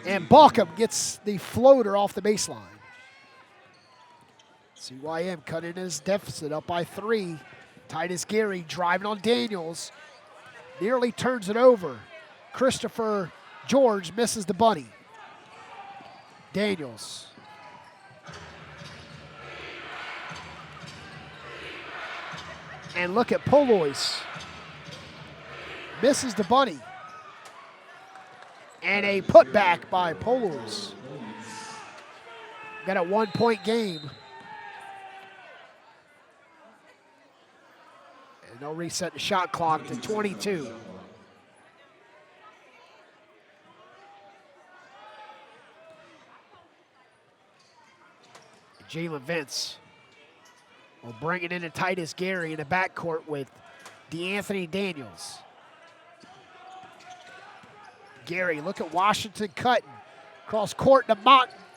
and Bouchum gets the floater off the baseline. CYM cutting his deficit up by 3. Titus Gary driving on Daniels. Nearly turns it over. Christopher George misses the bunny. Daniels. And look at Polius. Misses the bunny. And a putback by Polius. Got a 1-point game. And they'll reset the shot clock to 22. Jalen Vince will bring it into Titus Gary in the backcourt with DeAnthony Daniels. Gary, look at Washington cutting. Cross court to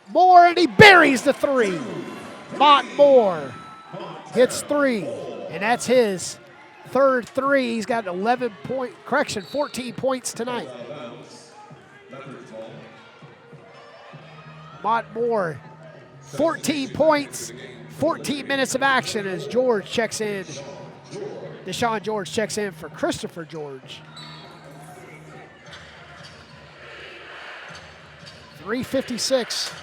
Moore, and he buries the three. Moore hits three, and that's his third three. He's got 14 points tonight. Moore, 14 points, 14 minutes of action as George checks in. Deshaun George checks in for Christopher George. 3:56.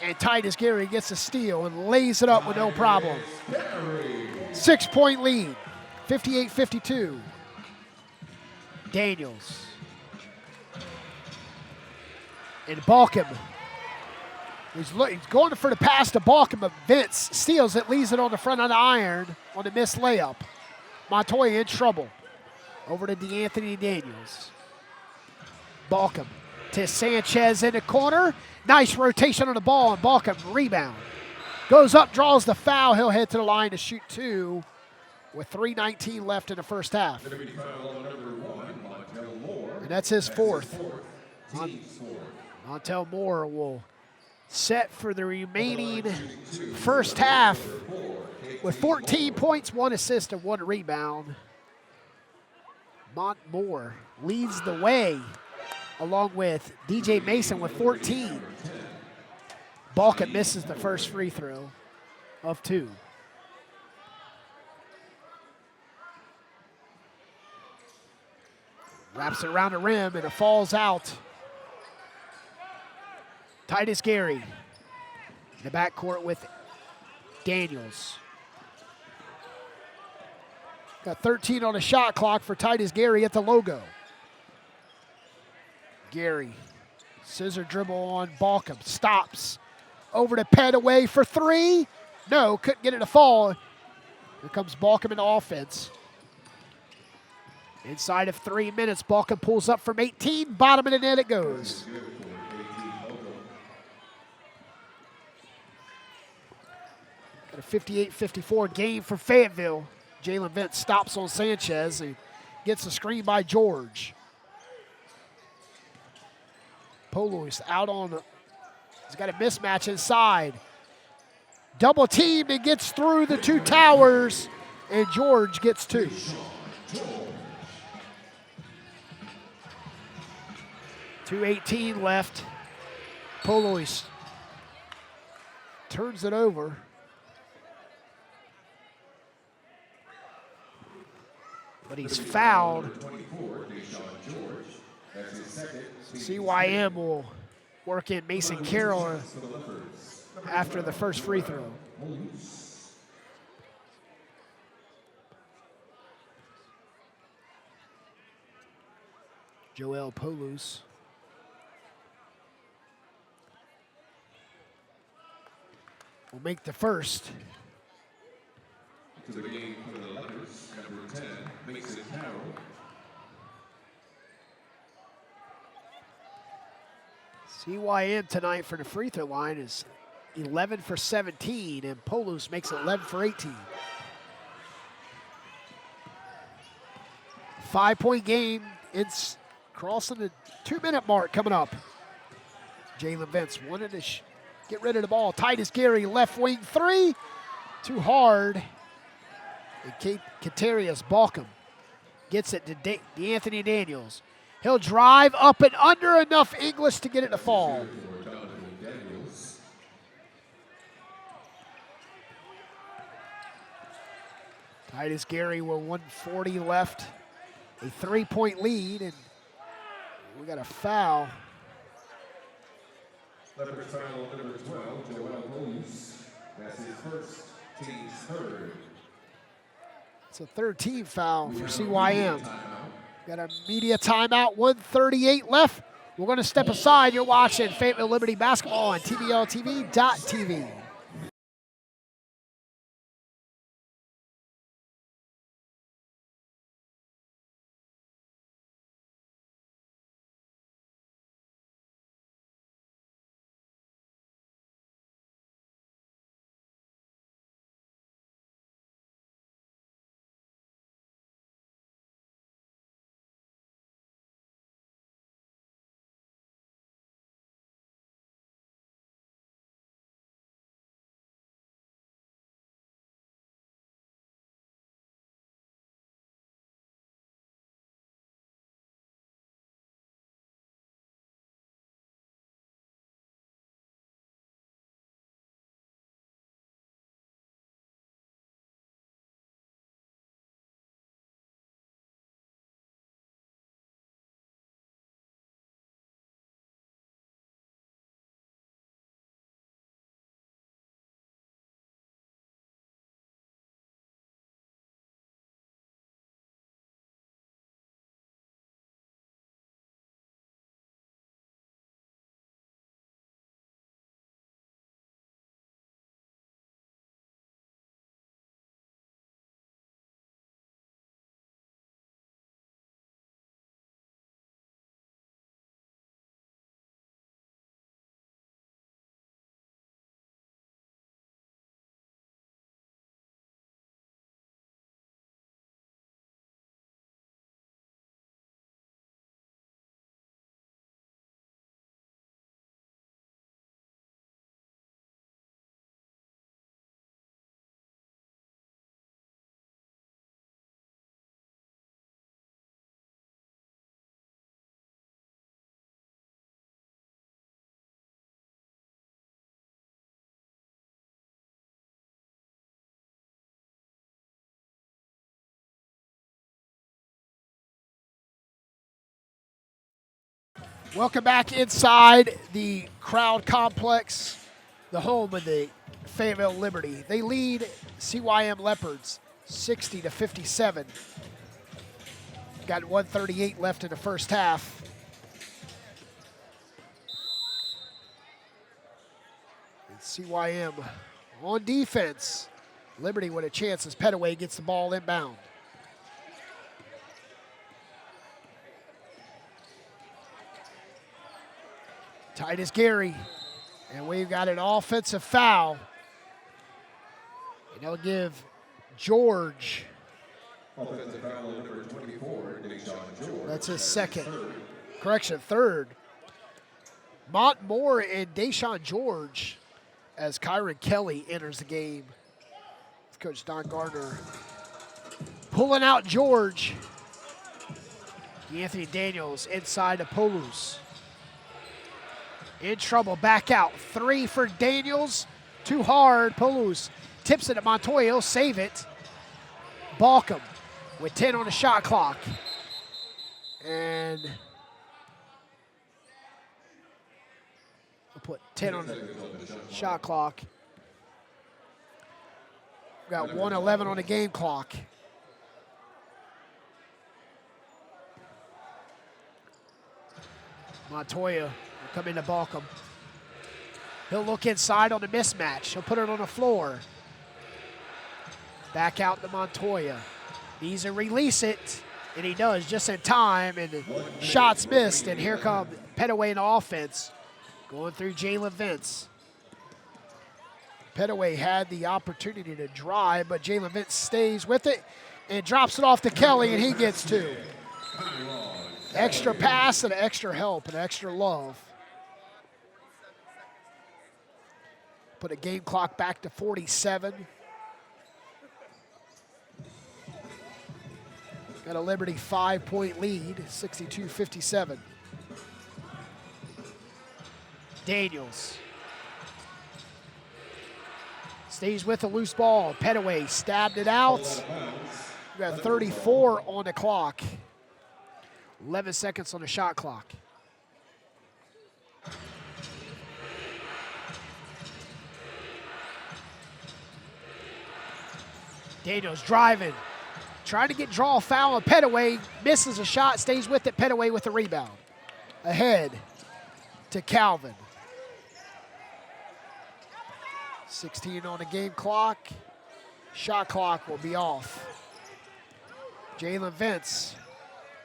And Titus Gary gets a steal and lays it up with no problem. 6-point lead, 58-52. Daniels. And Bouchum. He's going for the pass to Bouchum, but Vince steals it, leaves it on the front of the iron on the missed layup. Montoya in trouble. Over to DeAnthony Daniels. Bouchum to Sanchez in the corner. Nice rotation on the ball, and Bouchum rebound. Goes up, draws the foul. He'll head to the line to shoot two with 3:19 left in the first half. And that's his fourth. Montel Moore will set for the remaining first half with 14 points, 1 assist, and 1 rebound. Moore leads the way along with DJ Mason with 14. Bouchum misses the first free throw of 2. Wraps it around the rim and it falls out. Titus Gary in the backcourt with Daniels. Got 13 on the shot clock for Titus Gary at the logo. Gary, scissor dribble on Bouchum, stops. Over to Petaway for 3. No, couldn't get it to fall. Here comes Bouchum in offense. Inside of 3 minutes, Bouchum pulls up from 18. Bottom of the net it goes. Got a 58-54 game for Fayetteville. Jalen Vince stops on Sanchez and gets a screen by George. Polius out on the, he's got a mismatch inside. Double teamed and gets through the 2 towers, and George gets 2. .218 left. Polius turns it over. But he's fouled. CYM will work in Mason Carroll after the first free throw. Joel Polius. Will make the first. To the game for the Leopards, number 10, Mason Carroll. CYM tonight for the free throw line is 11 for 17, and Polius makes it 11 for 18. 5-point game. It's crossing the 2-minute mark coming up. Jalen Vince wanted to get rid of the ball. Titus Gary, left wing 3. Too hard. And Katarius Bouchum gets it to DeAnthony Daniels. He'll drive up and under, enough English to get it to fall. Titus Gary with 1:40 left. A 3-point lead, and we got a foul. Leopards foul number 12, Joel Polius. That's his first, team's third. It's a third team foul for CYM. Got a media timeout, 1:38 left. We're going to step aside. You're watching Fayetteville Liberty basketball on TBLTV.tv. Welcome back inside the Crowd Complex, the home of the Fayetteville Liberty. They lead CYM Leopards 60-57. Got 1:38 left in the first half. And CYM on defense. Liberty with a chance as Petaway gets the ball inbound. Titus Gary, and we've got an offensive foul. And they'll give George. Offensive foul number 24, Deshaun George. That's his second. Correction, third. Montmore and Deshaun George as Kyron Kelly enters the game. Coach Don Gardner pulling out George. Anthony Daniels inside to Polius. In trouble, back out. 3 for Daniels, too hard. Polius tips it at Montoya, he'll save it. Bouchum with 10 on the shot clock. And we'll put 10 on the shot clock. We've got 1:11 on the game clock. Montoya will come into Bouchum. He'll look inside on the mismatch. He'll put it on the floor. Back out to Montoya. Needs to release it, and he does just in time, and the shots missed, and here comes Petaway in the offense, going through Jalen Vince. Petaway had the opportunity to drive, but Jalen Vince stays with it and drops it off to Kelly, and he gets 2. Extra pass and extra help and extra love. Put a game clock back to 47. Got a Liberty 5-point lead, 62-57. Daniels stays with the loose ball. Petaway stabbed it out. We got 34 on the clock. 11 seconds on the shot clock. Daniels driving. Trying to draw a foul on Petaway. Misses a shot, stays with it. Petaway with the rebound. Ahead to Calvin. 16 on the game clock. Shot clock will be off. Jalen Vince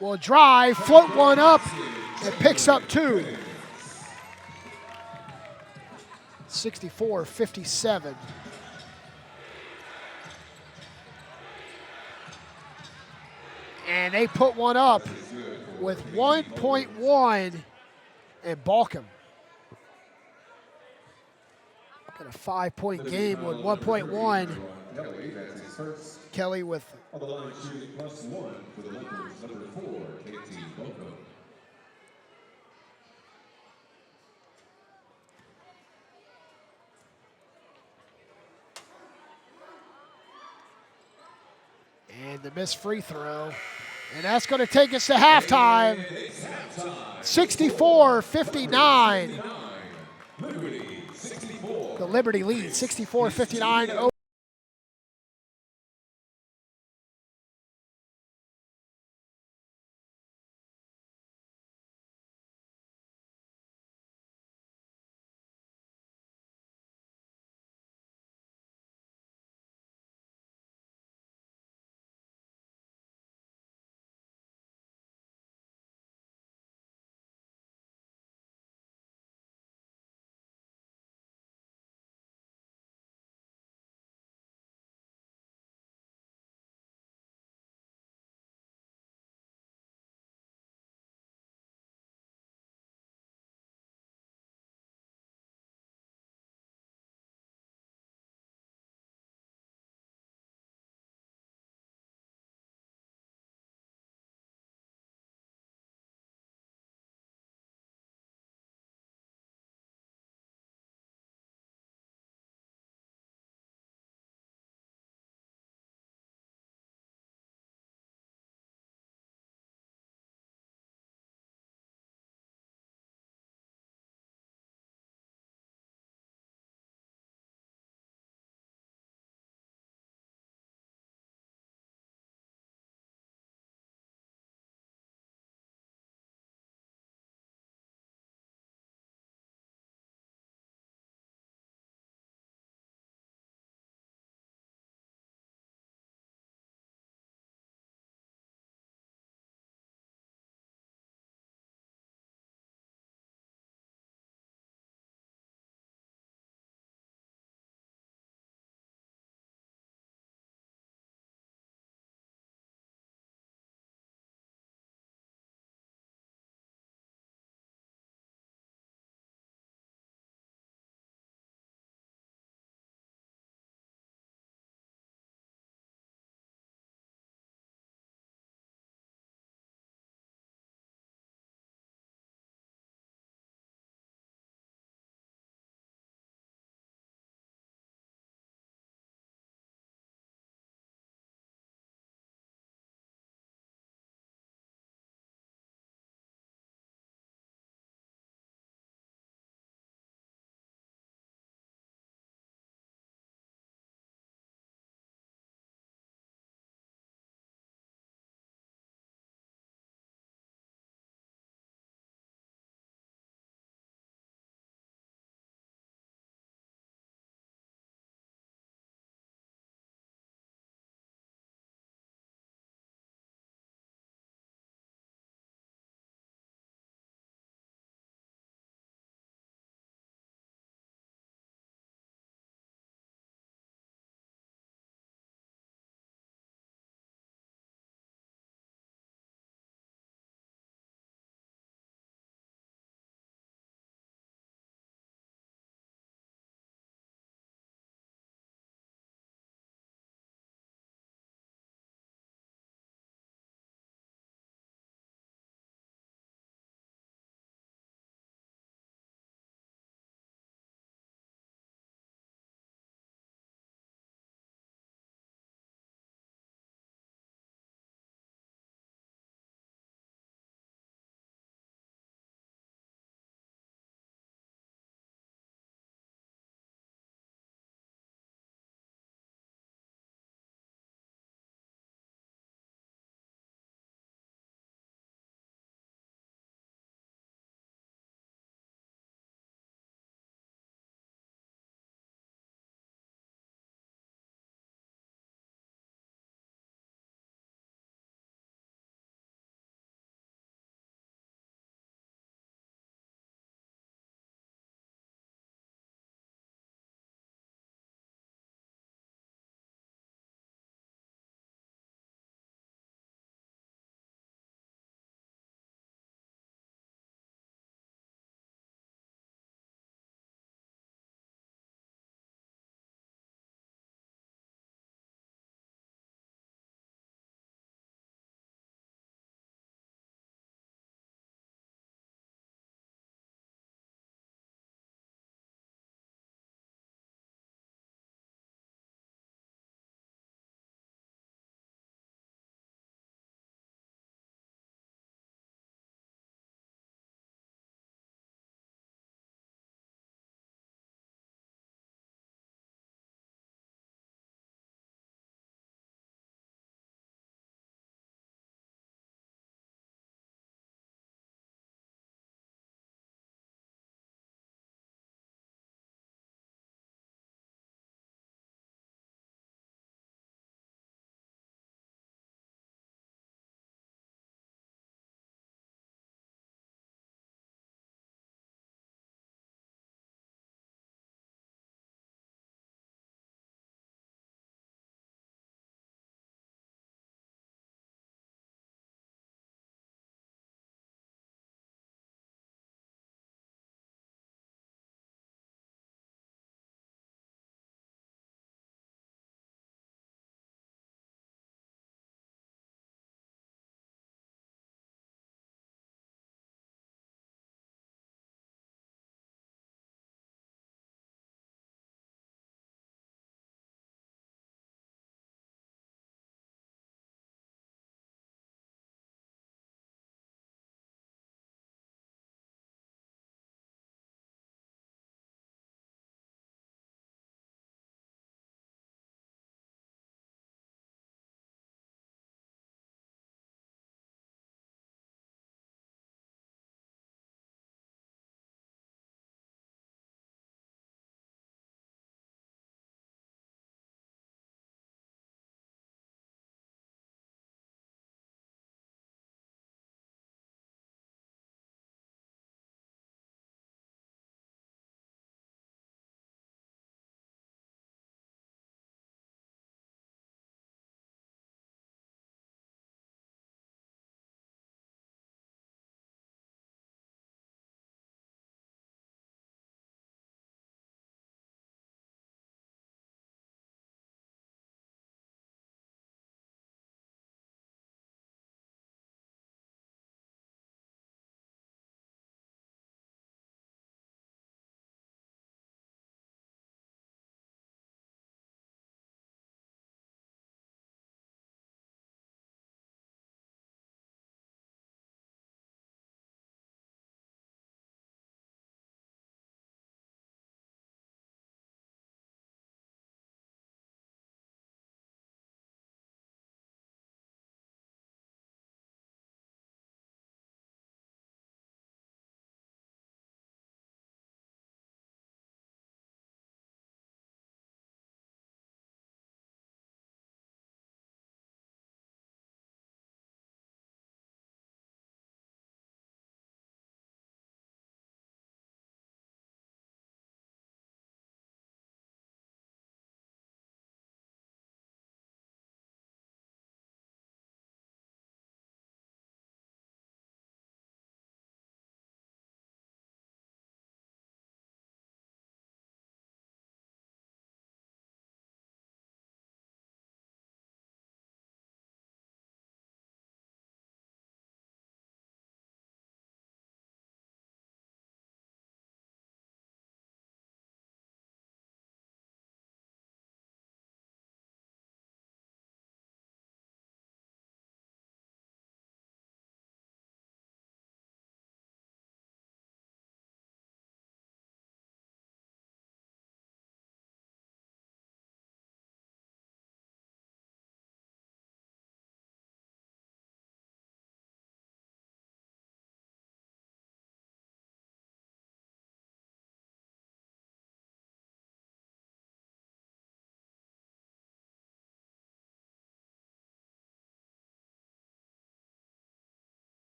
will drive, float one up, and picks up 2. 64-57. And they put one up with 1.1 and Bouchum. Got a 5-point game with 1.1. Kelly with On the line shooting +1 for the Leopards, number 4, KT Bouchum. and the missed free throw. And that's going to take us to halftime. 64-59. The Liberty lead, 64-59.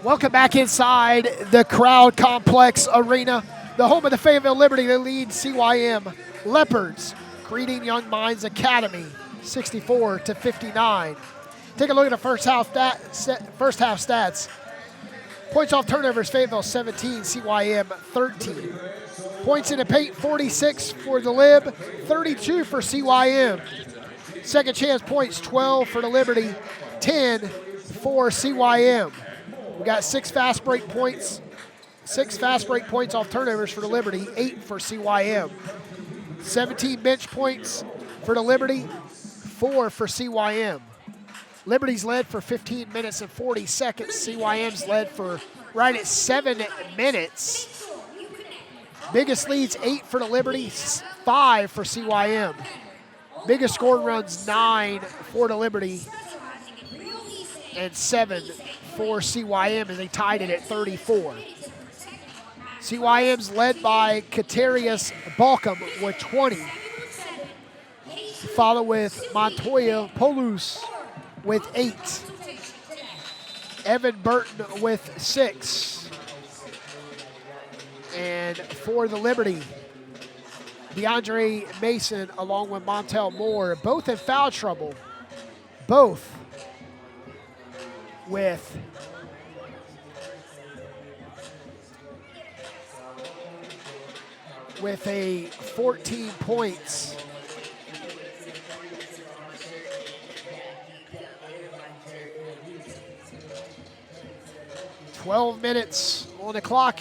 Welcome back inside the Crowd Complex Arena, the home of the Fayetteville Liberty. They lead CYM Leopards, Greeting Young Minds Academy, 64-59. Take a look at the first half stats. Points off turnovers, Fayetteville 17, CYM 13. Points in the paint, 46 for the Lib, 32 for CYM. Second chance points, 12 for the Liberty, 10 for CYM. We got 6 fast break points off turnovers for the Liberty, 8 for CYM. 17 bench points for the Liberty, 4 for CYM. Liberty's led for 15 minutes and 40 seconds. CYM's led for right at 7 minutes. Biggest leads, 8 for the Liberty, 5 for CYM. Biggest score runs, 9 for the Liberty and 7 for CYM as they tied it at 34. CYM's led by Katarius Bouchum with 20. Followed with Montoya Polius with 8. Evan Burton with 6. And for the Liberty, DeAndre Mason along with Montel Moore, both in foul trouble. Both with a 14 points. "12 minutes on the clock,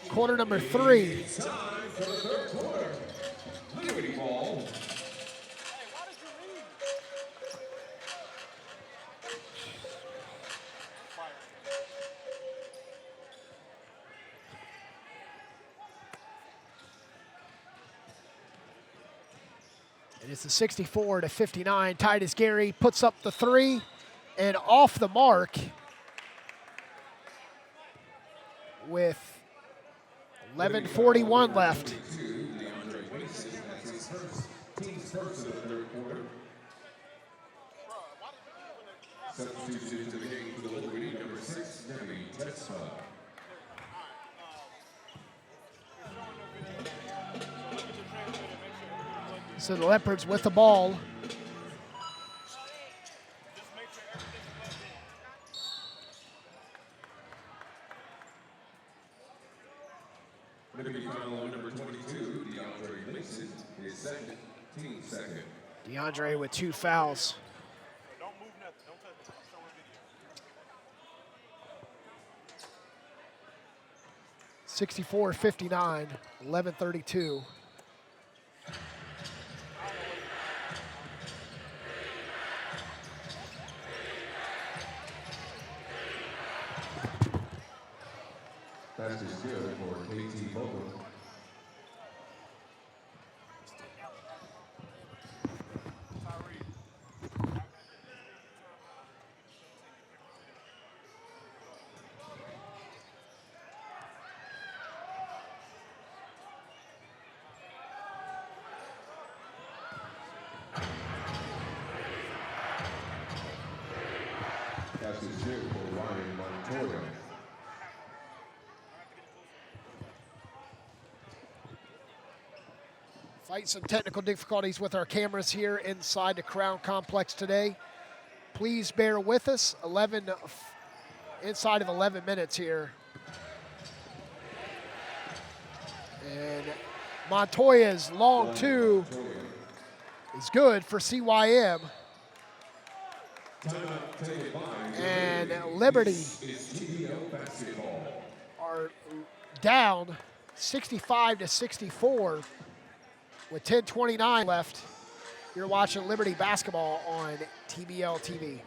quarter number 3. Time for the third quarter. Liberty ball. And it's a 64-59. Titus Gary puts up the 3 and off the mark with 11:41 left. DeAndre Mason has his team's first of the third quarter. Substitutes into the game for the Liberty, number 6, Debbie Tesfa. So the Leopards with the ball. Liberty foul on number 22, DeAndre Mason, his second, team second. DeAndre with 2 fouls. Don't move nothing. Don't touch it. It's on video. 64-59, 11:32. Pass is good for KT Bouchum. Pass is good for Ryan Montoya. Fight some technical difficulties with our cameras here inside the Crown Complex today. Please bear with us. Inside of 11 minutes here. And Montoya's long 2 is good for CYM. And Liberty are down 65-64 with 10:29 left. You're watching Liberty basketball on TBL TV.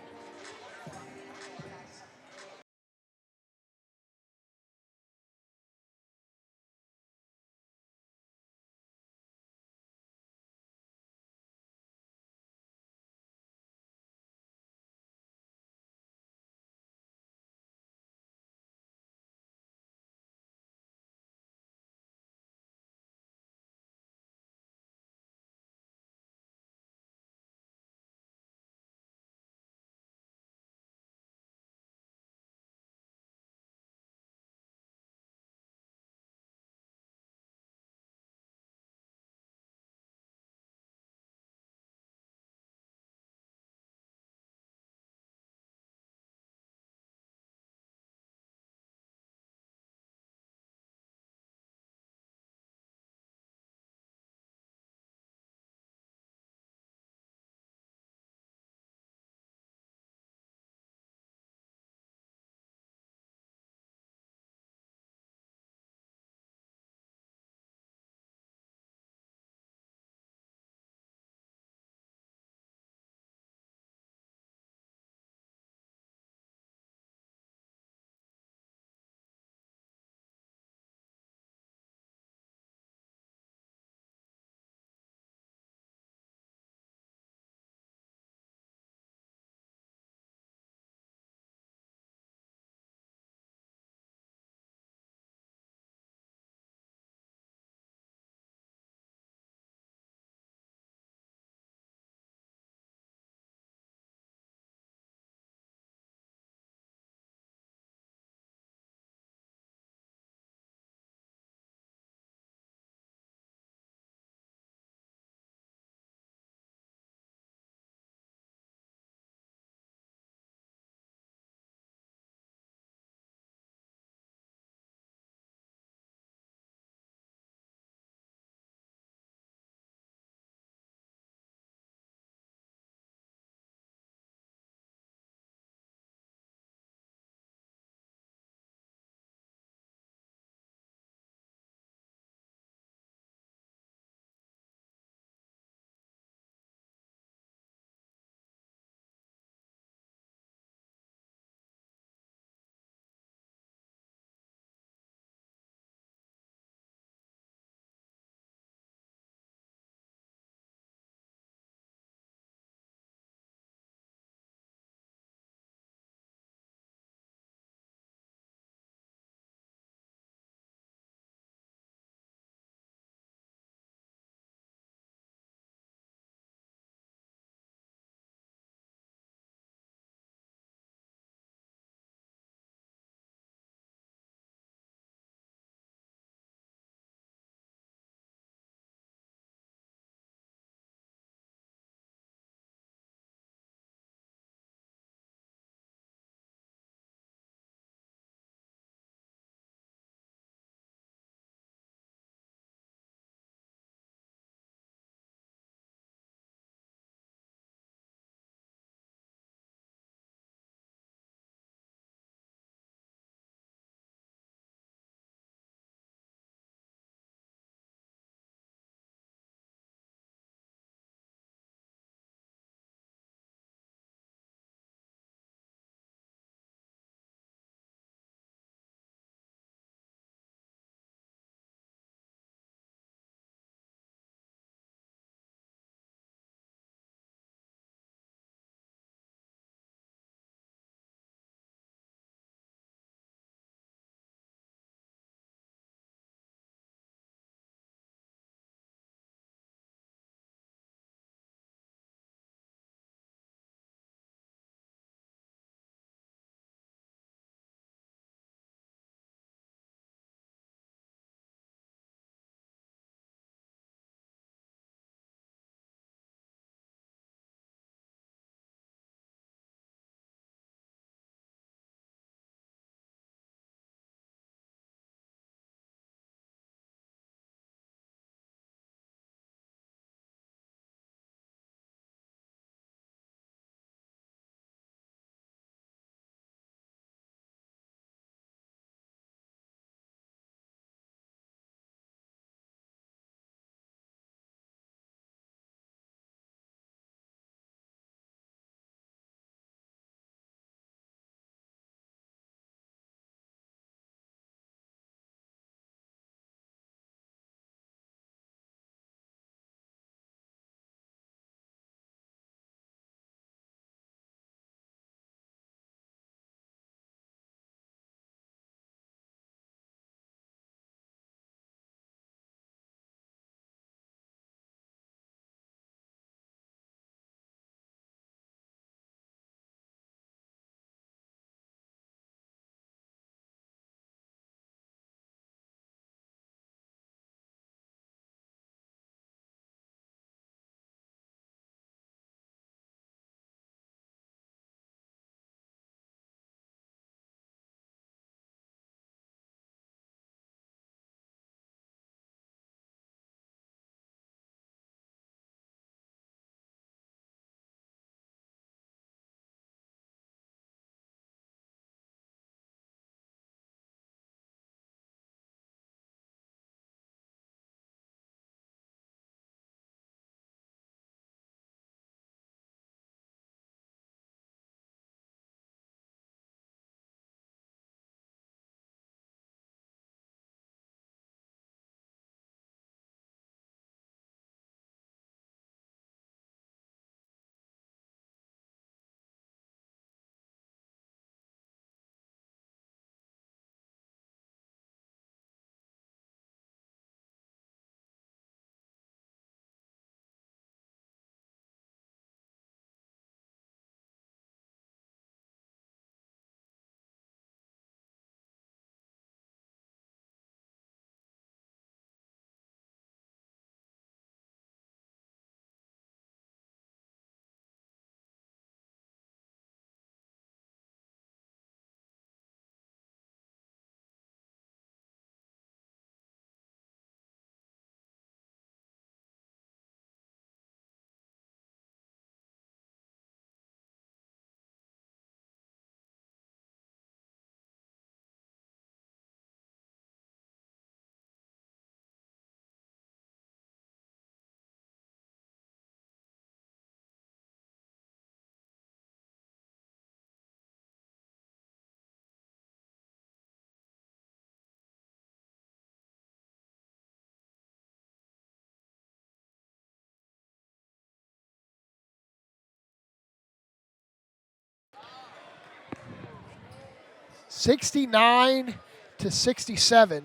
69-67.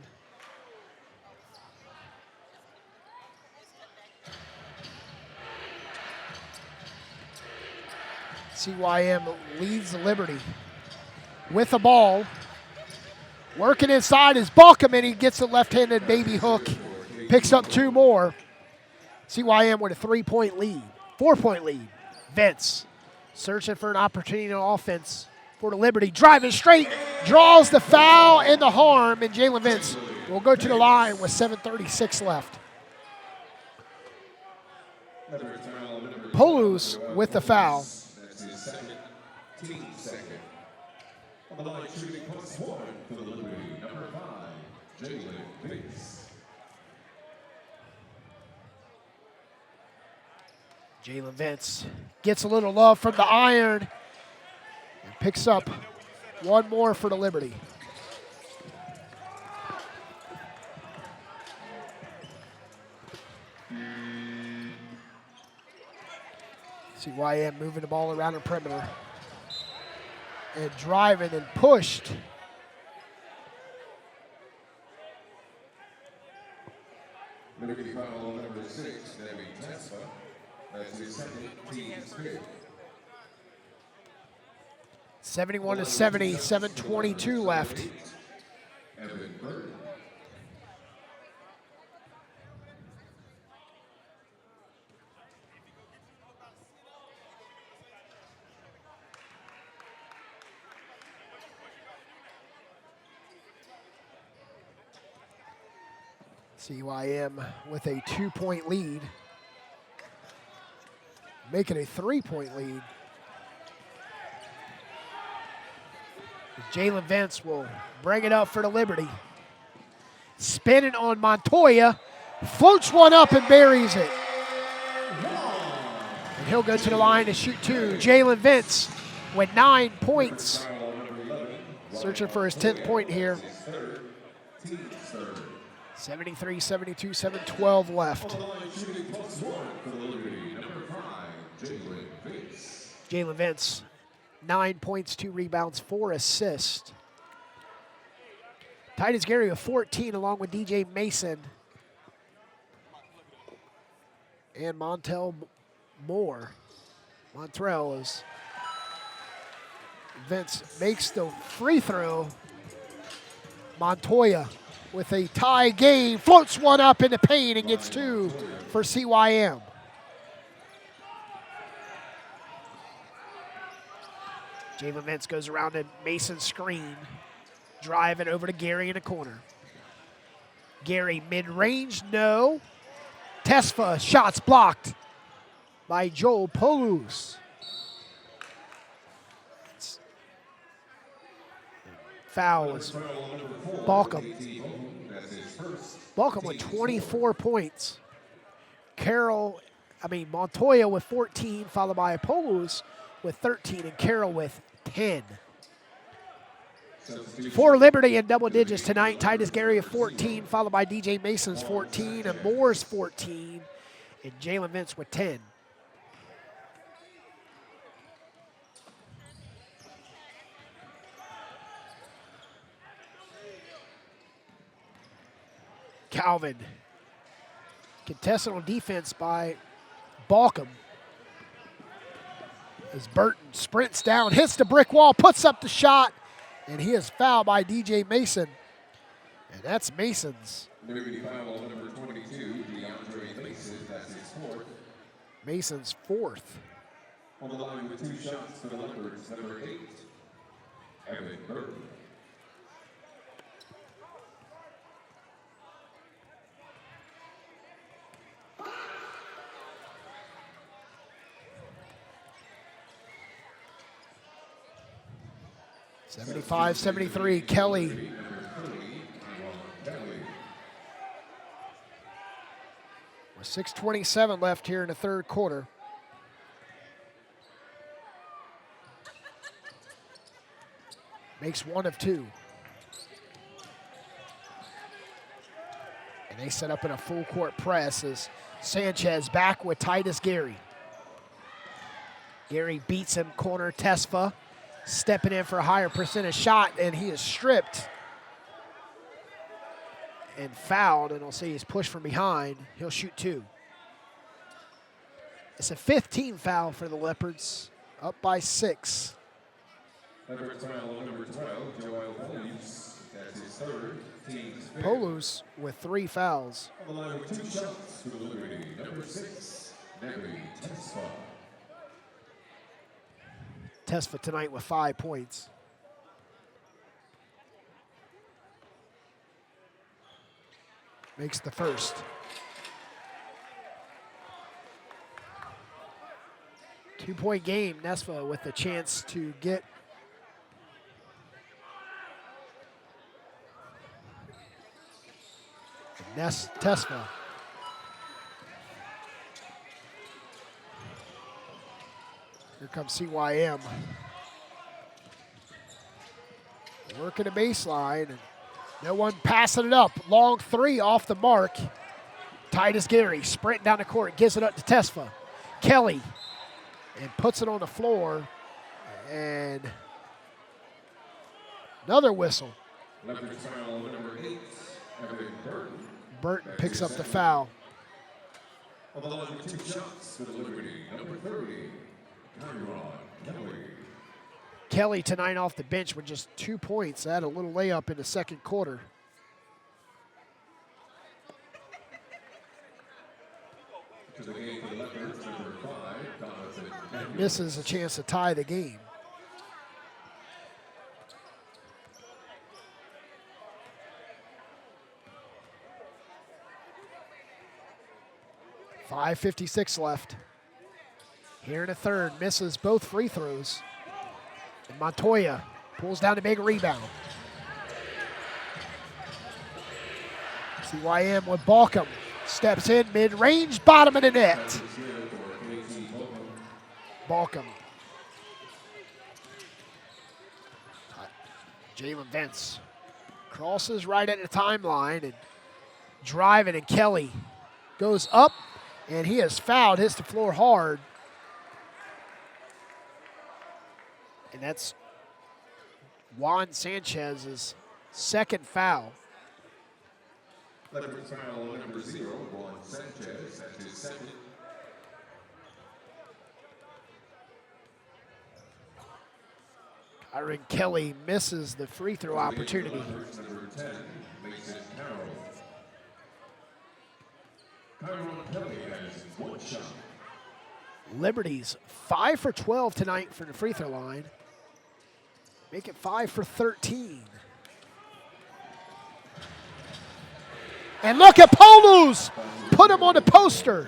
CYM leads the Liberty with the ball. Working inside is Bouchum, and he gets a left-handed baby hook. Picks up 2 more. CYM with a 3-point lead, 4-point lead. Vince searching for an opportunity on offense for the Liberty. Driving straight, draws the foul and the harm, and Jalen Vince will go to the line with 7:36 left. Polius with the foul. That's his second, team second. On the line shooting +1 for the Liberty, number 5, Jalen Vince. Jalen Vince gets a little love from the iron and picks up 1 more for the Liberty. CYM moving the ball around the perimeter and driving and pushed. Liberty foul on number 6, Debbie Tesfa. That's his second, team's fifth. 71-70, 7:22 left. Evan Burton. CYM with a 2-point lead, making a 3-point lead. Jalen Vince will bring it up for the Liberty. Spinning on Montoya, floats one up and buries it. And he'll go to the line to shoot 2. Jalen Vince with 9 points. Searching for his 10th point here. 73-72, 7:12 left. Jalen Vince, 9 points, 2 rebounds, 4 assists. Titus Gary with 14 along with DJ Mason. And Montel Moore. Montrell is. Vince makes the free throw. Montoya with a tie game, floats one up in the paint and gets 2 for CYM. Jalen Vince goes around a Mason screen, driving over to Gary in the corner. Gary mid-range, no. Tesfa, shots blocked by Joel Polius. Foul is Bouchum. Bouchum with 24 points. Montoya with 14, followed by Polius with 13, and Carroll with 10. For Liberty in double digits tonight, Titus Gary of 14, followed by DJ Mason's 14, and Moore's 14, and Jalen Vince with 10. Calvin. Contested on defense by Bouchum. As Burton sprints down, hits the brick wall, puts up the shot, and he is fouled by DJ Mason. And that's Mason's. Liberty foul on number 22, DeAndre Mason, that's his 4th. Mason's 4th. On the line with 2 shots for the Leopards, number 8, Evan Burton. 75-73, Kelly. With 6:27 left here in the third quarter. Makes 1 of 2. And they set up in a full court press as Sanchez back with Titus Gary. Gary beats him, corner Tesfa. stepping in for a higher percentage shot, and he is stripped and fouled, and I'll say he's pushed from behind. He'll shoot 2. It's a 15 foul for the Leopards, up by 6. Leopard foul on number 12, Joel Polius. That's his third, team's fifth. Polius with 3 fouls. On the line with 2 shots for the Liberty, number 6, Neri Tesfa. Tesfa tonight with 5 points. Makes the first. Two-point game, Nesfa with the chance to get Tesfa. Here comes CYM. Working the baseline. And no one passing it up. Long 3 off the mark. Titus Gary sprinting down the court. Gives it up to Tesfa. Kelly. And puts it on the floor. And another whistle. Leopard foul on number 8, Evan Burton. Burton picks up the foul. On the line with 2 shots for the Liberty, number 30, Kyron Kelly. Kelly tonight off the bench with just 2 points. Had a little layup in the second quarter. To the game for the Leopards, number 5, Jonathan Henry. Misses a chance to tie the game. .556 left. Here in the third, misses both free throws. And Montoya pulls down the big rebound. CYM with Bouchum. Steps in, mid-range, bottom of the net. Bouchum. Jalen Vance crosses right at the timeline and driving, and Kelly goes up, and he is fouled, hits the floor hard. And that's Juan Sanchez's second foul. Leopard foul on number 0, Juan Sanchez. That's his second. Kyron Kelly misses the free throw opportunity. Leopards, number 10, Mason Carroll. Kyron Kelly has 1 shot. Liberty's 5 for 12 tonight from the free throw line. Make it 5 for 13. And look at Polius! Put him on the poster.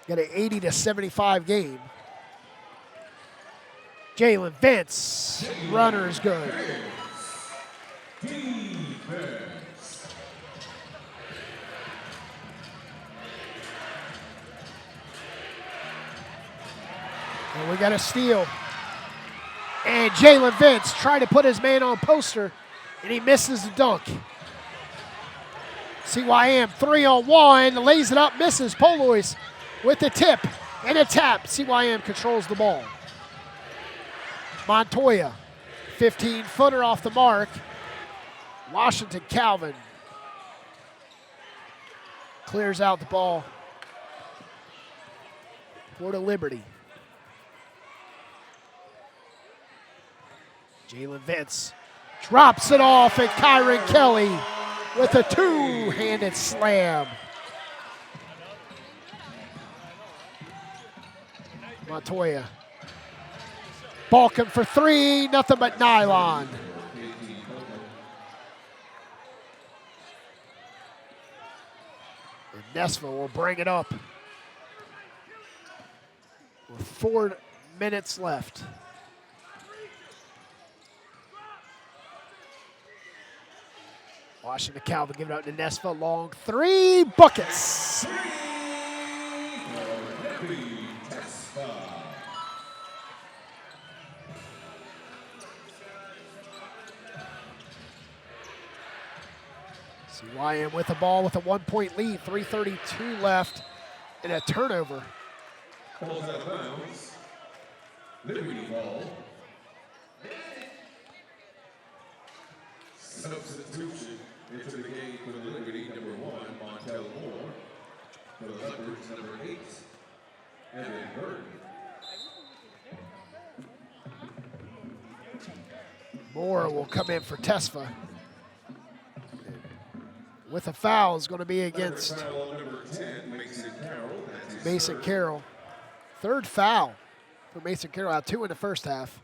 Got an 80-75 game. Jalen Vance, runner is good. And we got a steal. And Jalen Vance trying to put his man on poster, and he misses the dunk. CYM 3-on-1, lays it up, misses. Polius with the tip and a tap. CYM controls the ball. Montoya, 15-footer off the mark. Washington Calvin clears out the ball for the Liberty. Jalen Vance drops it off, and Kyron Kelly with a two-handed slam. Montoya. Bouchum for 3, nothing but nylon. And Nesva will bring it up with 4 minutes left. Washington Calvin giving out to Nesva. Long 3, buckets. CYM with the ball with a 1-point lead, 3:32 left, and a turnover. Ball's out of bounds. Liberty ball. Substitution into the game for the Liberty, number 1, Montel Moore. For the Leopards, number 8, Evan Burton. Moore will come in for Tesfa. With a foul is going to be against Foul on number 10, Mason Carroll. That's his Mason third. Carroll. Third foul for Mason Carroll, out 2 in the first half.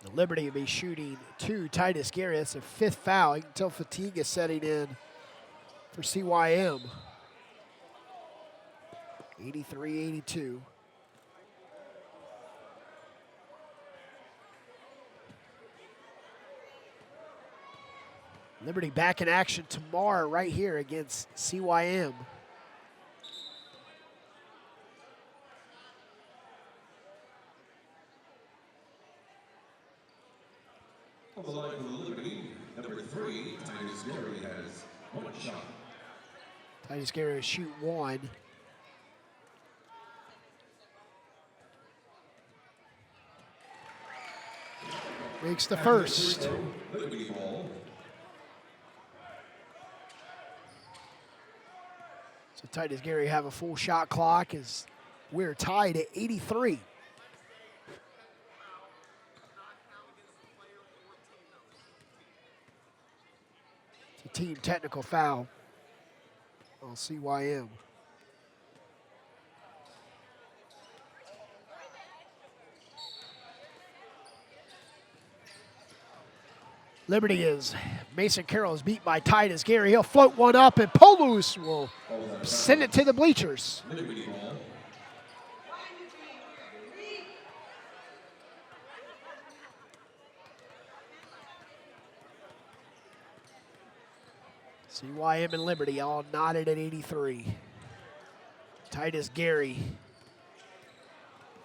The Liberty will be shooting 2. Titus Gary, that's a 5th foul. You can tell fatigue is setting in for CYM. 83-82. Liberty back in action tomorrow right here against CYM. On the line for the Liberty, number 3, Titus Gary has 1 shot. Titus Gary will shoot 1. Makes the first. Liberty ball. So Titus Gary have a full shot clock as we're tied at 83. It's a team technical foul on CYM. Liberty is, Mason Carroll is beat by Titus Gary. He'll float one up, and Polius will send it to the bleachers. Liberty ball. CYM and Liberty all knotted at 83. Titus Gary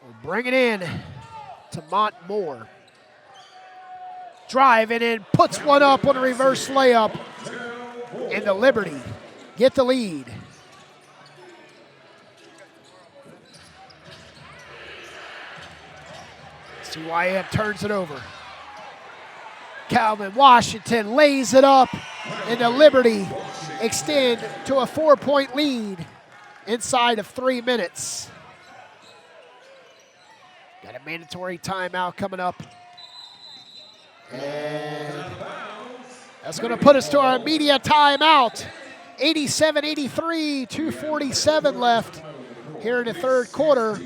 will bring it in to Mont Moore. Drive and in, puts one up on a reverse layup, and the Liberty get the lead. CYM turns it over. Calvin Washington lays it up, and the Liberty extend to a 4-point lead inside of 3 minutes. Got a mandatory timeout coming up. And that's going to put us to our media timeout. 87-83, 2:47 left here in the third quarter.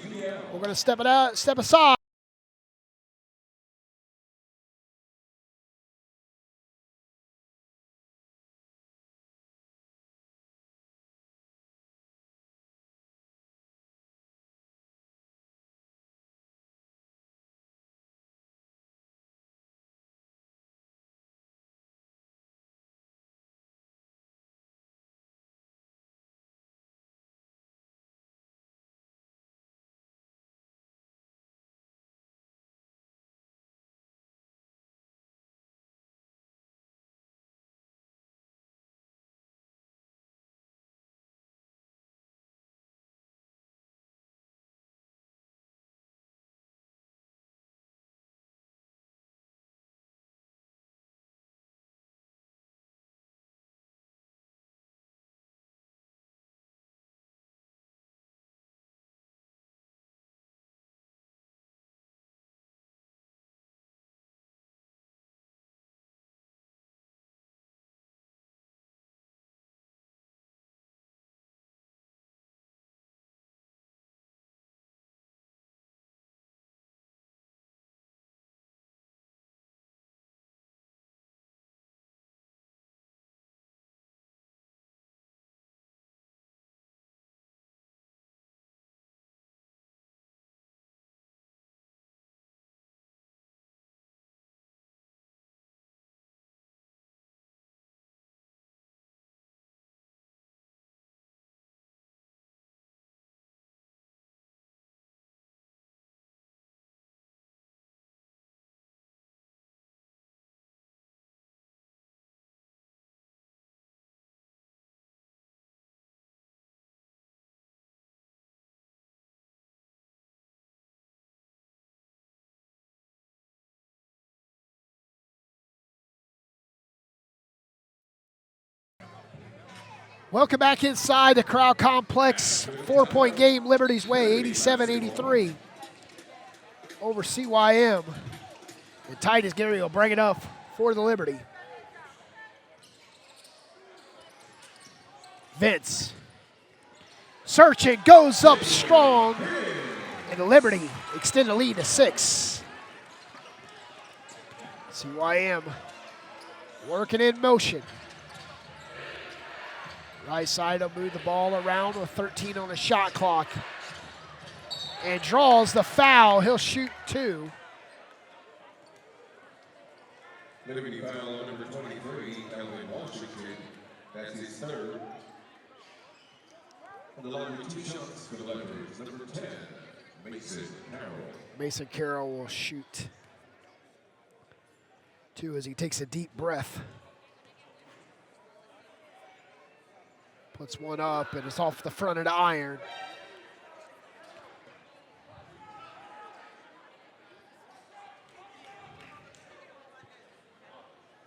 We're going to step aside. Welcome back inside the Crowd Complex. 4-point game, Liberty's way, 87-83 over CYM. And Titus Gary will bring it up for the Liberty. Vince. Searching, goes up strong. And the Liberty extend the lead to 6. CYM working in motion. Right side will move the ball around with 13 on the shot clock. And draws the foul. He'll shoot 2. Liberty foul on number 23, Elvin Washington. That's his 3rd. On the line with 2 shots for the Leopards. Number 10, Mason Carroll. Mason Carroll will shoot 2 as he takes a deep breath. Puts one up, and it's off the front of the iron.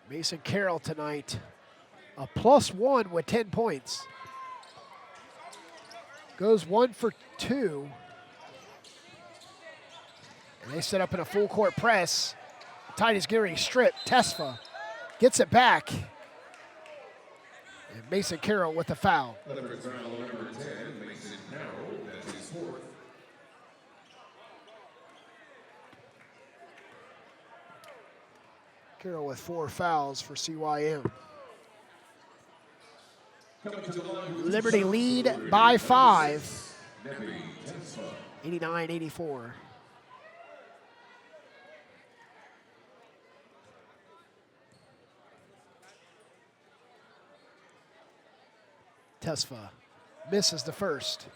Mason Carroll tonight, a +1 with 10 points. Goes 1 for 2. And they set up in a full court press. Titus Geary stripped. Tesfa gets it back. And Mason Carroll with the foul. Leopards foul on number 10, Mason Carroll. That's his 4th. Carroll with 4 fouls for CYM. Coming to the line with Liberty lead by 5. Nebi Tesfa. 89-84. Tesfa misses the first.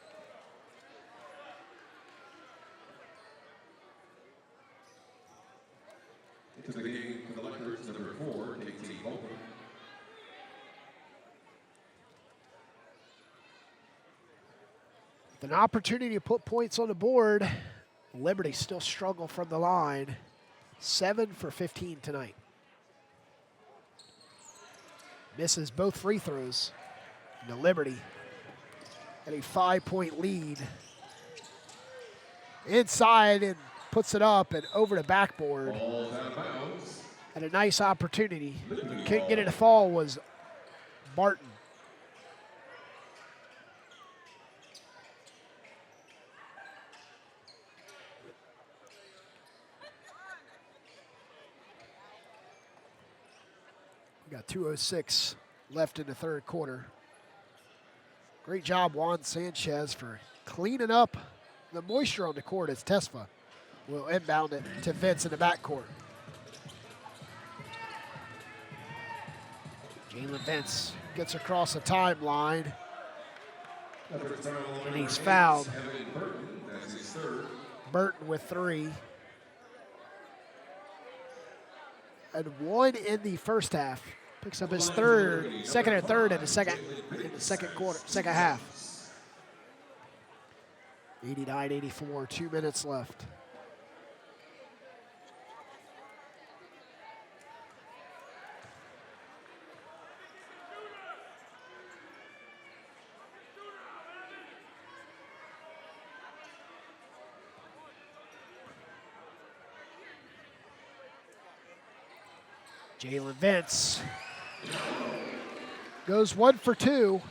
Into the game for the Leopards, number 4, KT Bouchum. With an opportunity to put points on the board, Liberty still struggle from the line. 7 for 15 tonight. Misses both free throws. And the Liberty at a 5-point lead. Inside and puts it up and over the backboard. Ball's out of bounds. Had a nice opportunity. Couldn't get it to fall was Barton. We got 2:06 left in the 3rd quarter. Great job, Juan Sanchez, for cleaning up the moisture on the court as Tesfa will inbound it to Vince in the backcourt. Jalen Vince gets across the timeline, and he's fouled. Evan Burton, that's his 3rd. Burton with 3. And 1 in the first half. Picks up his 2nd or 3rd in the second quarter, second half. 89-84, 2 minutes left. Jalen Vince goes 1 for 2.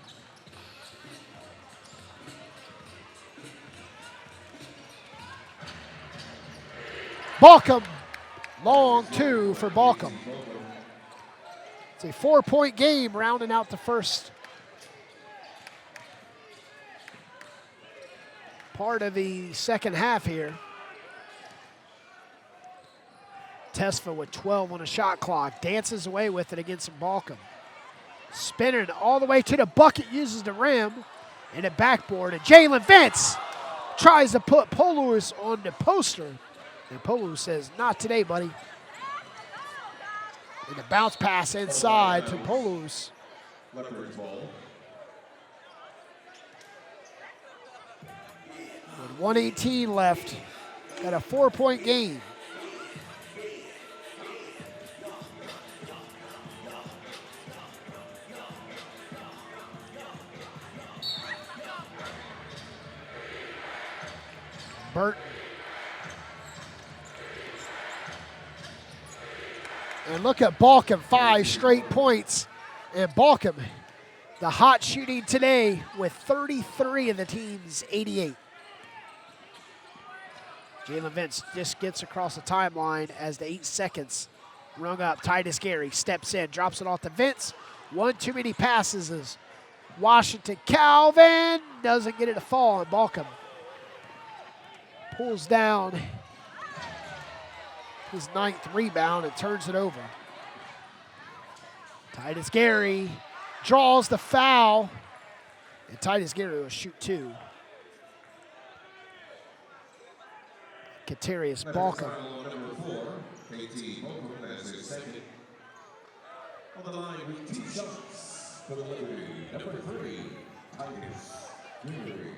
Bouchum, long 2 for Bouchum. It's a 4-point game rounding out the first part of the second half here. Tesfa with 12 on the shot clock, dances away with it against Bouchum. Spinning all the way to the bucket, uses the rim and the backboard. And Jalen Vince tries to put Polius on the poster. And Polius says, not today, buddy. And the bounce pass inside to Polius. Leopards ball. With 1:18 left, got a 4-point game. Burton. And look at Bouchum, 5 straight points. And Bouchum, the hot shooting today with 33 of the team's 88. Jalen Vince just gets across the timeline as the 8 seconds rung up. Titus Gary steps in, drops it off to Vince. One too many passes as Washington Calvin doesn't get it to fall, and Bouchum pulls down his 9th rebound and turns it over. Titus Gary draws the foul, and Titus Gary will shoot 2. Katarius Bouchum. Number 4, KT Bouchum has his second. On the line with 2 shots for the Liberty. Number 3, Titus Gary.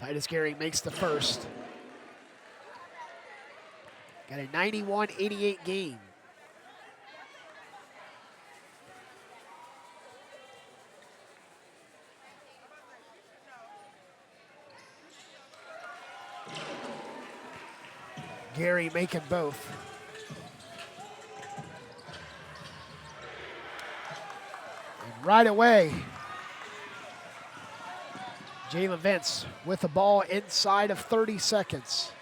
Titus Gary makes the first. Got a 91-88 game. Gary making both. And right away, Jalen Vince with the ball inside of 30 seconds.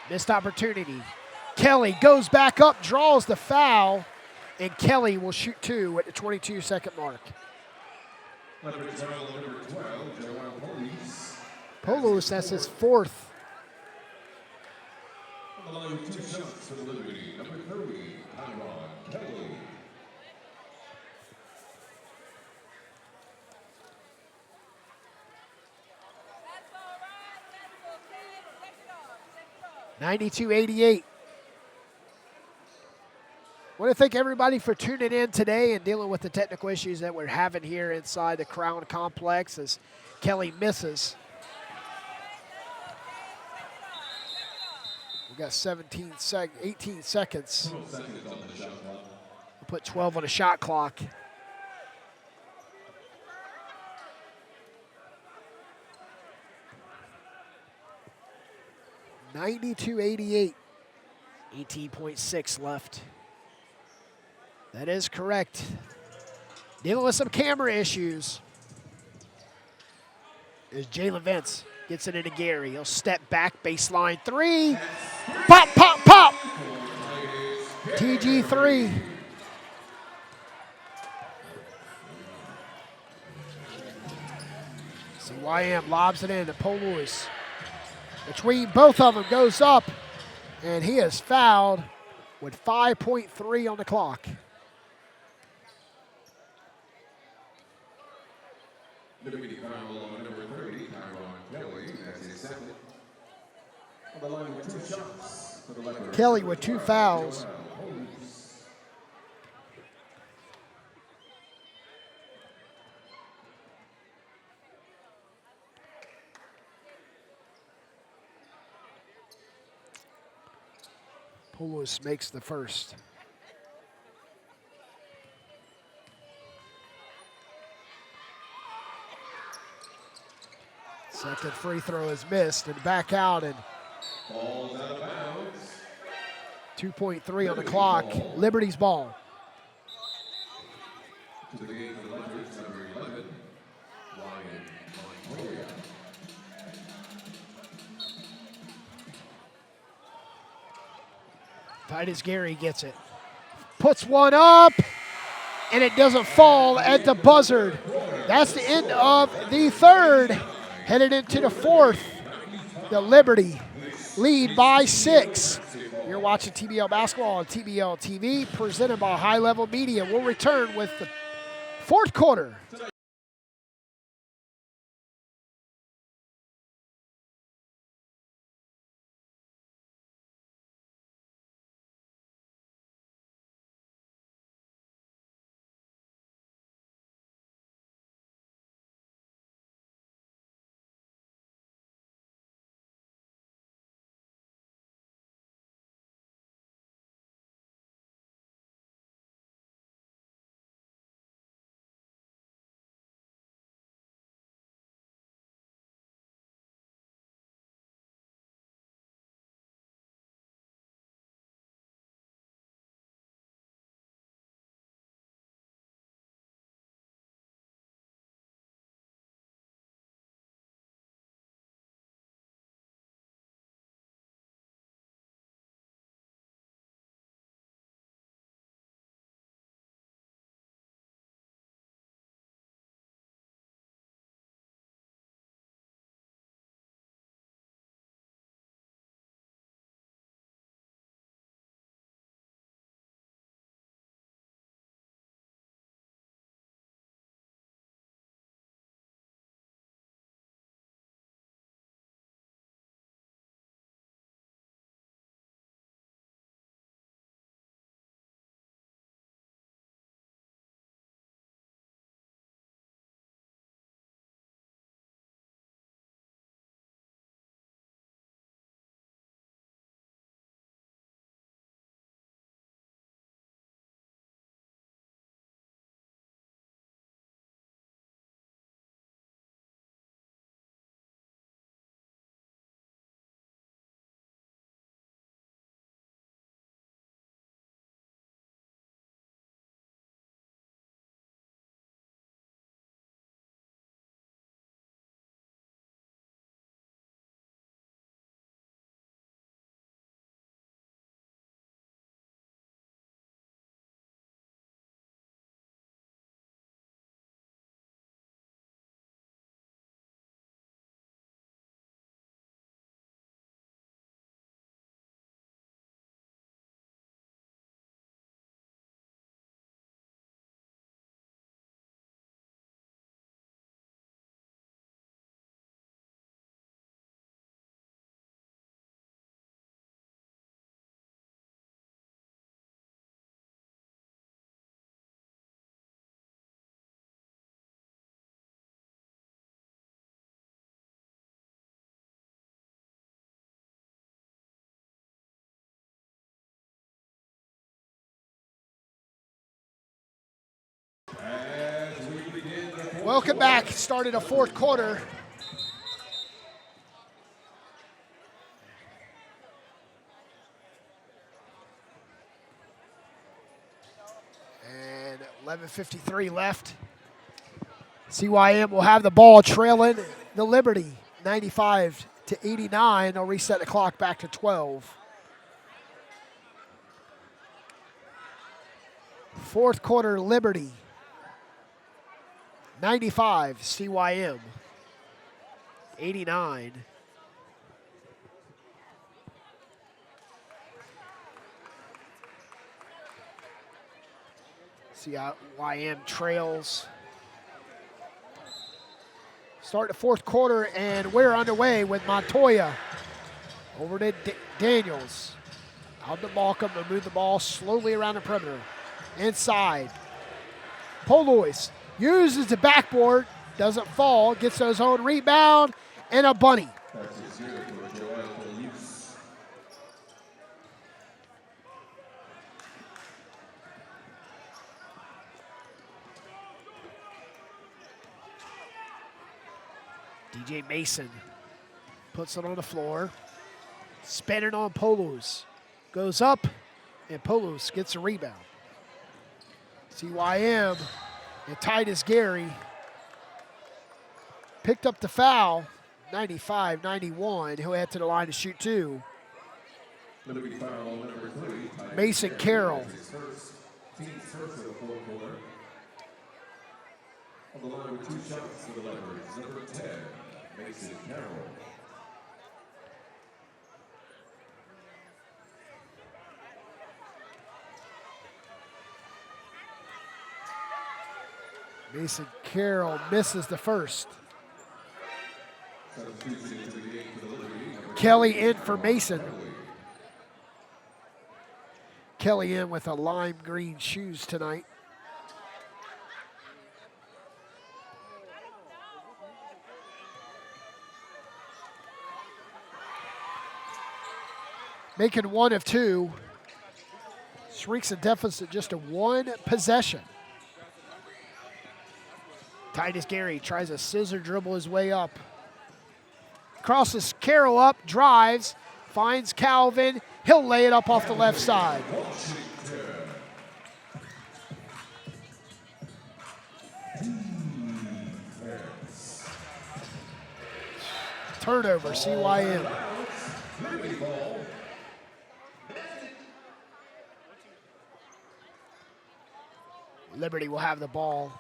Missed opportunity. Kelly goes back up, draws the foul, and Kelly will shoot 2 at the 22-second mark. Number 12, Joel Polius. Polius, that's his 4th. On the line with 2 shots for the Liberty. Number 30, Tyron Kelly. That's all right. 92-88. I want to thank everybody for tuning in today and dealing with the technical issues that we're having here inside the Crown Complex as Kelly misses. We got 18 seconds. 12 seconds on the shot clock. We'll put 12 on the shot clock. (92-88). 18.6 left. That is correct. Dealing with some camera issues. Is Jalen Vince. Gets it into Gary. He'll step back, baseline 3. Pop, pop, pop. TG3. CYM lobs it in to Polius. Between both of them goes up, and he is fouled with 5.3 on the clock. Liberty foul on number 30, Tyron Kelly. That's his second. On the line with 2 shots for the Leopards. Kelly with 2 fouls. Polius makes the first. Second free throw is missed and back out, and Ball's out of bounds. 2.3 on the clock. Liberty's ball. To the game for the Leopards, number 11, Ryan Montoya. Titus Gary gets it. Puts one up, and it doesn't fall at the buzzer. That's the end of the third. Headed into the fourth. The Liberty lead by 6. You're watching TBL Basketball on TBL TV, presented by High Level Media. We'll return with the fourth quarter. Welcome back. Started a fourth quarter. And 11:53 left. CYM will have the ball trailing the Liberty 95-89. They'll reset the clock back to 12. Fourth quarter Liberty 95, CYM 89. CYM trails. Start the fourth quarter, and we're underway with Montoya. Over to Daniels. Out to Bouchum to move the ball slowly around the perimeter. Inside. Polius uses the backboard, doesn't fall, gets his own rebound, and a bunny. DJ Mason puts it on the floor. Spinning on Polius. Goes up, and Polius gets a rebound. CYM and Titus Gary picked up the foul, 95-91. He'll head to the line to shoot two. Mason Carroll. Team's first of the fourth quarter. On the line with 2 shots for the Leopards, number 10, Mason Carroll. Mason Carroll misses the first. Kelly in for Mason. Kelly in with a lime green shoes tonight. Making 1 of 2. Shrinks the deficit just to 1 possession. Titus Gary tries a scissor dribble his way up. Crosses Carroll up, drives, finds Calvin. He'll lay it up off the left side. Turnover, CYM. Liberty will have the ball.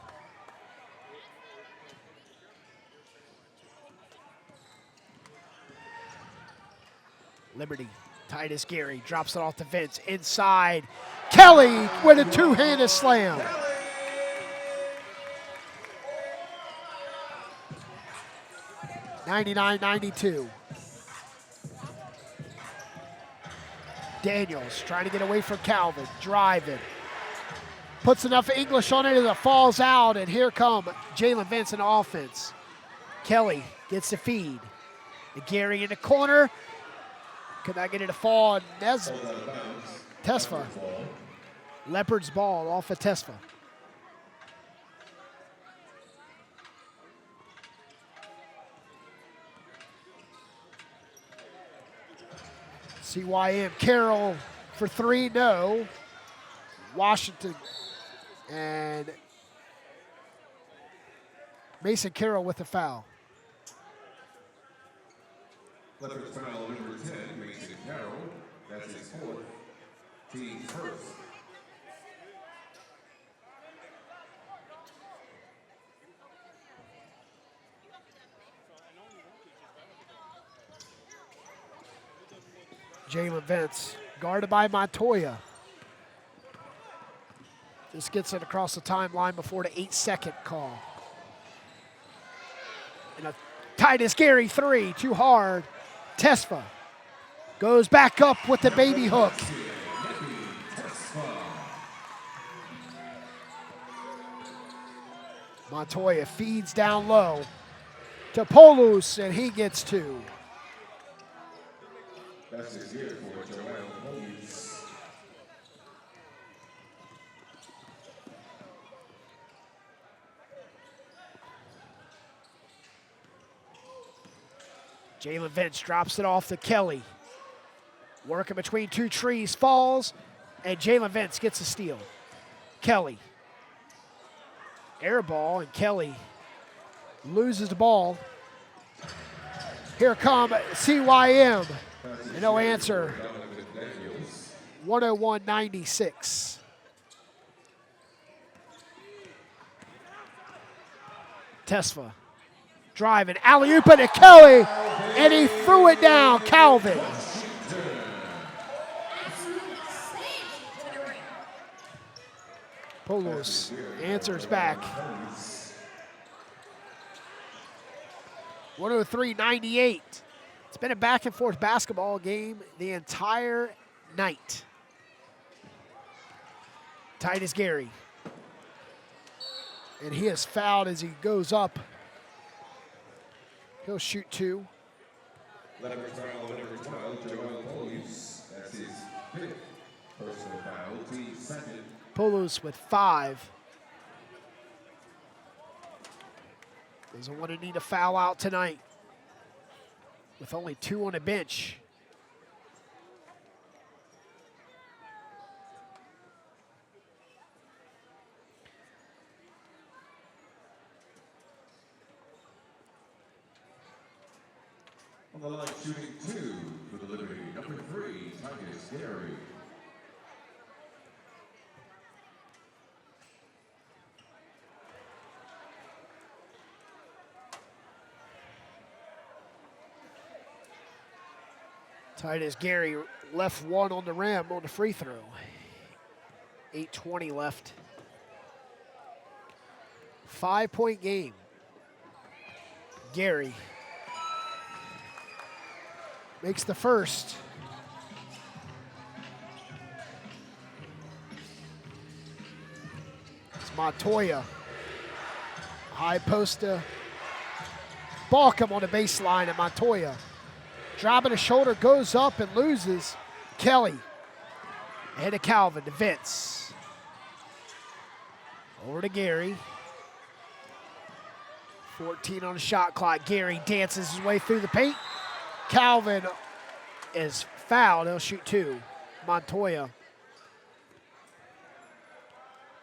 Liberty, Titus Gary drops it off the fence. Inside, Kelly with a two-handed slam. (99-92). Daniels trying to get away from Calvin, driving. Puts enough English on it as it falls out, and here come Jalen Vincent offense. Kelly gets the feed. Gary in the corner. Could not get it to fall. Tesfa. Leopards ball off of Tesfa. CYM Carroll for 3, no. Washington and Mason Carroll with the foul. Leopards foul number 10, Mason Carroll. That's his 4th. Team's first. Jalen Vince, guarded by Montoya. Just gets it across the timeline before the 8-second call. And a Titus Gary 3, too hard. Tesfa goes back up with the baby hook. Montoya feeds down low to Polius, and he gets 2. That's his year for Joel Polius. Jalen Vince drops it off to Kelly. Working between two trees, falls, and Jalen Vince gets a steal. Kelly. Air ball, and Kelly loses the ball. Here come CYM. And no answer. 101-96. Tesfa driving, alley-oop to Kelly, and he threw it down. Calvin. Polius answers back. 103-98. It's been a back-and-forth basketball game the entire night. Titus Gary. And he is fouled as he goes up. He'll shoot two. Leopards foul number 12, Joel Polius. That's his 5th personal foul, team second. Polius with 5. Doesn't want to need a foul out tonight with only 2 on the bench. On the line, shooting 2 for the Liberty, number 3, Titus Gary. Titus Gary left 1 on the rim on the free throw. 8:20 left. 5-point game. Gary makes the first. It's Montoya. High post to Bouchum on the baseline, and Montoya dropping a shoulder, goes up and loses. Kelly ahead to Calvin, to Vince. Over to Gary. 14 on the shot clock. Gary dances his way through the paint. Calvin is fouled. He'll shoot 2. Montoya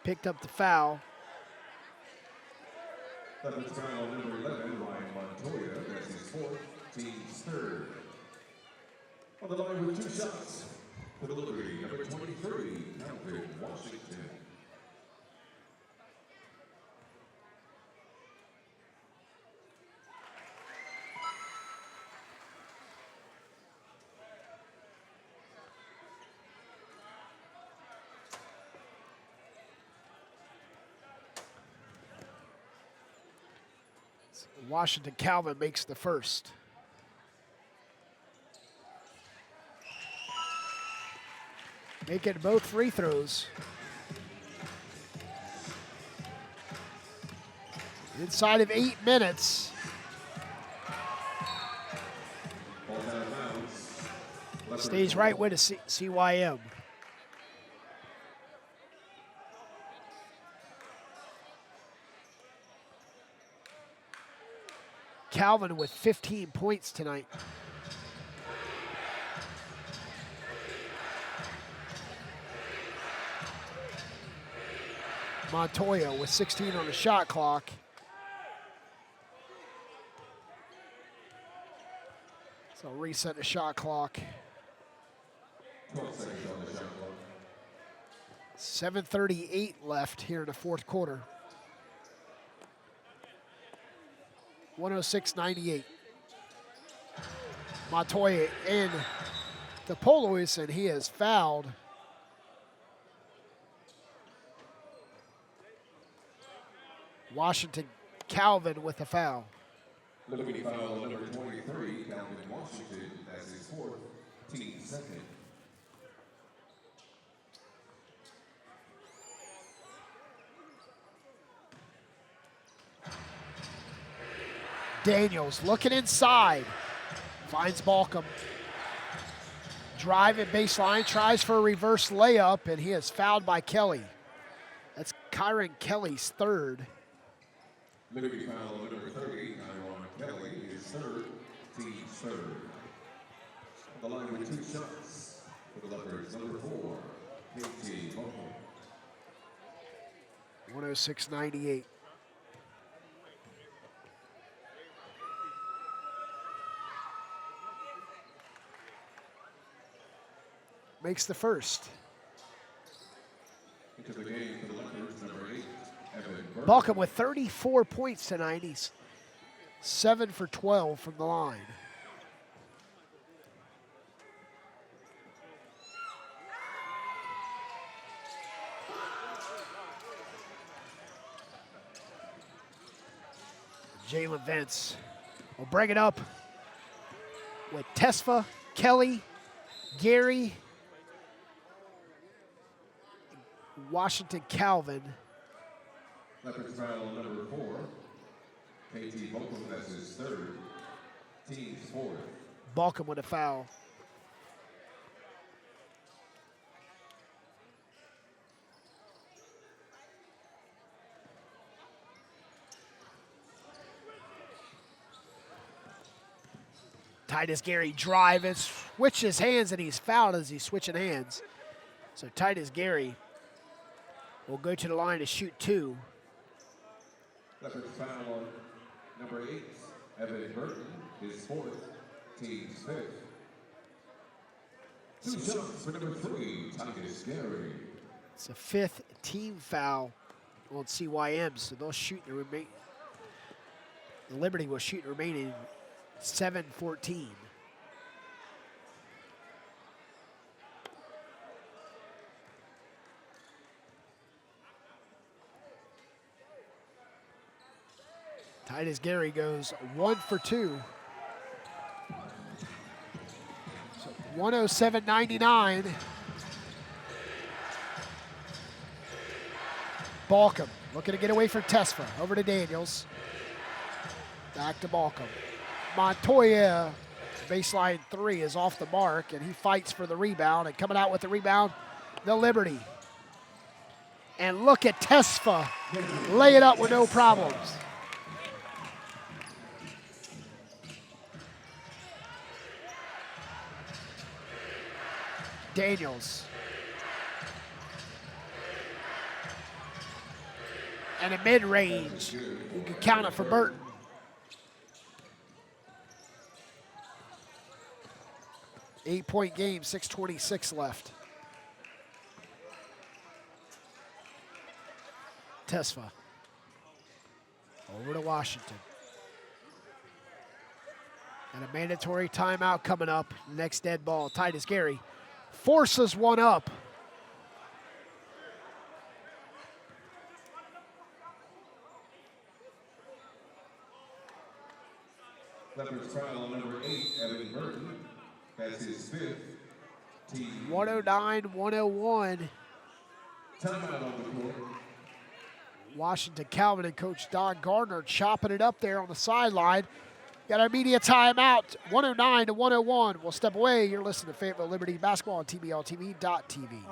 picked up the foul. Leopards foul number 11, Ryan Montoya. That's his 4th, team's 3rd. On the line with 2 shots for the Liberty, number 23, Calvin Washington. Washington Calvin makes the first. Making both free throws. Inside of 8 minutes. Stays right with a CYM. Calvin with 15 points tonight. Montoya with 16 on the shot clock. So reset the shot clock. 12 seconds on the shot clock. 7:38 left here in the 4th quarter. 106-98. Montoya in the Polius, and he is fouled. Washington Calvin with a foul. Liberty foul number 23, Calvin Washington. That's his 4th, team 2nd. Daniels looking inside. Finds Bouchum. Driving baseline, tries for a reverse layup, and he is fouled by Kelly. That's Kyron Kelly's 3rd. Liberty foul number 30, Kyron Kelly, his 3rd, team third. On the line with 2 shots for the Leopards, number 4, Katie Bouchum. 106.98. Makes the first. Into the game for the Leopards, number 8, Evan Burke. Bouchum with 34 points tonight. He's 7 for 12 from the line. Jalen Vance will bring it up with Tesfa, Kelly, Gary, Washington Calvin. Leopards foul on number 4. KT Bouchum, that's his third. Team's fourth. Bouchum with a foul. Titus Gary drive and switches hands, and he's fouled as he's switching hands. So Titus Gary will go to the line to shoot 2. Leopards foul on number 8, Evan Burton, his fourth. Team's fifth. 2 shots for number 3, Titus Gary. It's a 5th team foul on CYM, so they'll shoot the remain. The Liberty will shoot the remaining 7-14. Titus Gary goes 1 for 2. So 107.99. Bouchum looking to get away from Tesfa. Over to Daniels. Back to Bouchum. Montoya, baseline 3 is off the mark, and he fights for the rebound. And coming out with the rebound, the Liberty. And look at Tesfa lay it up with no problems. Daniels. And a mid-range. You can count it for Burton. Eight-point game, 6:26 left. Tesfa. Over to Washington. And a mandatory timeout coming up. Next dead ball. Titus Gary forces one up. Leopards foul on number 8, Evan Burton. That's his fifth. Team 109-101. timeout on the court. Washington Calvin and Coach Don Gardner chopping it up there on the sideline. Got our media timeout, 109-101. We'll step away. You're listening to Fayetteville Liberty Basketball on TBLTV.tv.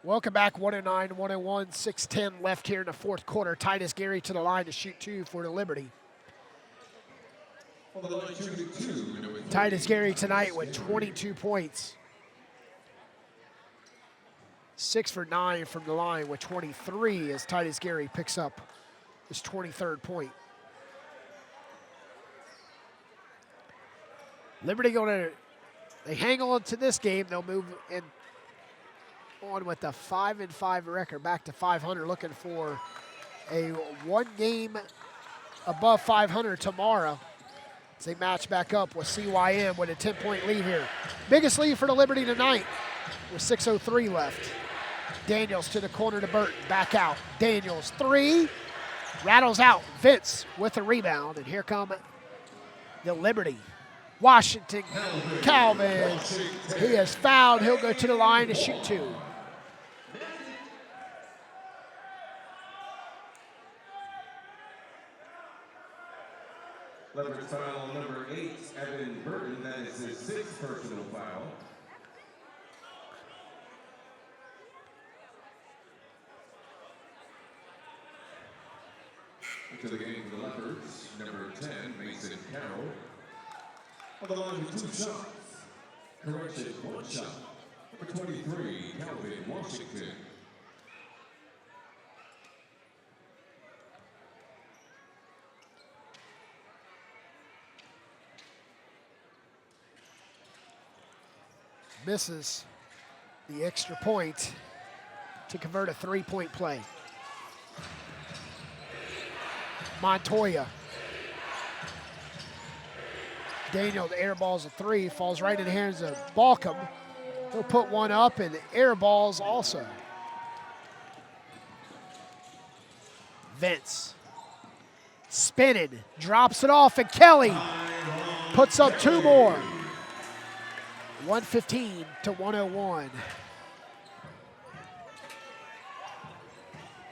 Welcome back, 109, 101, 6:10 left here in the fourth quarter. Titus Gary to the line to shoot two for the Liberty. On the line, shooting two, number 3. Titus Gary tonight with 22 points. 6 for 9 from the line with 23 as Titus Gary picks up his 23rd point. Liberty they hang on to this game. They'll move in on with a 5-5 record, back to 500, looking for a 1 game above 500 tomorrow as they match back up with CYM with a 10-point lead here. Biggest lead for the Liberty tonight with 6:03 left. Daniels to the corner to Burton, back out. Daniels, 3, rattles out. Vince with a rebound, and here come the Liberty. Washington, Calvin, he is fouled. He'll go to the line to shoot two. Leopards foul number 8, Evan Burton. That is his 6th personal foul. To the game for the Leopards, number 10, Mason Carroll. On the line with 2 shots. Correction, 1 shot. Number 23, Calvin Washington. Misses the extra point to convert a 3-point play. Montoya. Daniel, the air ball's a 3, falls right in the hands of Bouchum. He'll put one up, and the air balls also. Vince. Spinning, drops it off, and Kelly puts up 2 more. 115 to 101.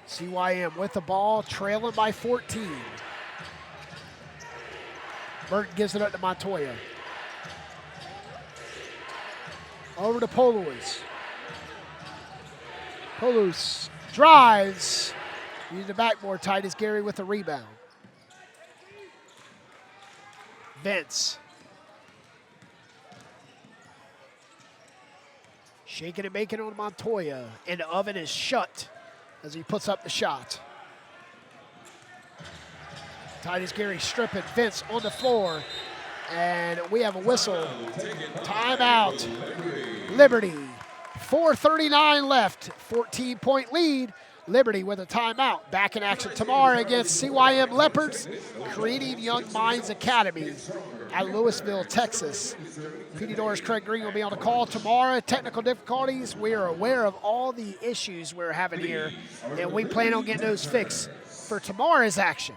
CYM with the ball, trailing by 14. Burton gives it up to Montoya. Over to Polius. Polius drives. Using the backboard, Titus Gary with the rebound. Vince. Shaking and making on Montoya, and the oven is shut as he puts up the shot. Titus Gary stripping, Vince on the floor, and we have a whistle. Timeout. Liberty, 4:39 left, 14-point lead. Liberty with a timeout. Back in action tomorrow against CYM Leopards, Creating Young Minds Academy at Louisville, Texas. PD Doors Craig Green will be on the call tomorrow. Technical difficulties, we are aware of all the issues we're having here, and we plan on getting those fixed for tomorrow's action.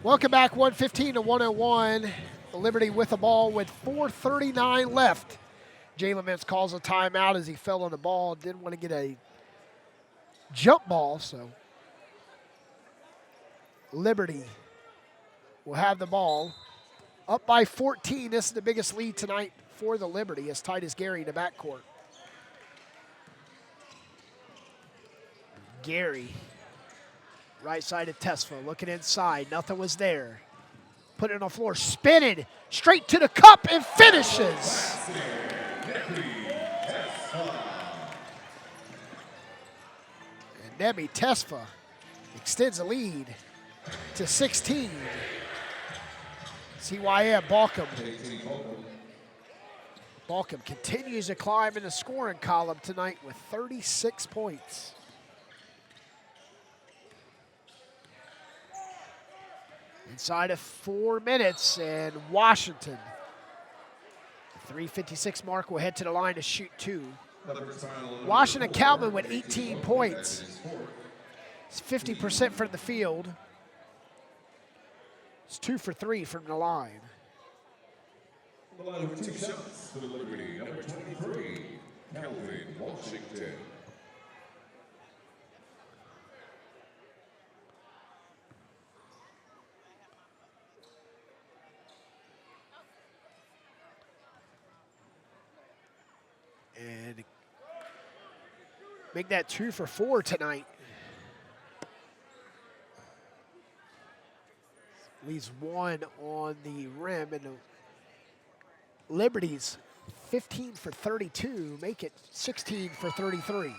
Welcome back, 115 to 101. Liberty with the ball with 4:39 left. Jalen Mintz calls a timeout as he fell on the ball. Didn't want to get a jump ball, so Liberty will have the ball. Up by 14. This is the biggest lead tonight for the Liberty, as tight as Gary in the backcourt. Gary, right side of Tesfa, looking inside. Nothing was there. Put it on the floor, spinning, straight to the cup, and finishes. And Nebi Tesfa extends the lead to 16. CYM Bouchum. Bouchum continues to climb in the scoring column tonight with 36 points. Inside of 4 minutes, and Washington, the 3:56 mark, will head to the line to shoot 2. Washington Calvin with 18 points. It's 50% from the field. It's 2 for 3 from the line. On the line with 2 shots for the Liberty, number 23, Calvin Washington. And make that 2 for 4 tonight. Leaves 1 on the rim, and the Liberty's 15 for 32, make it 16 for 33.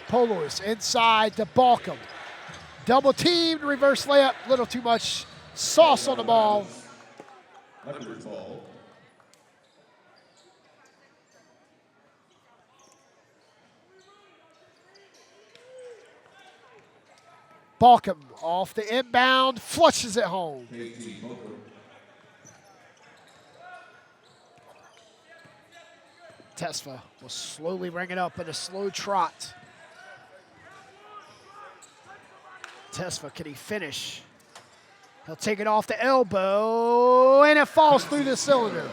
Polius inside to Bouchum. Double teamed, reverse layup, little too much sauce on the ball. Leopards ball. Bouchum off the inbound, flushes it home. Tesfa will slowly bring it up in a slow trot. Tesfa, can he finish? He'll take it off the elbow, and it falls through the cylinder.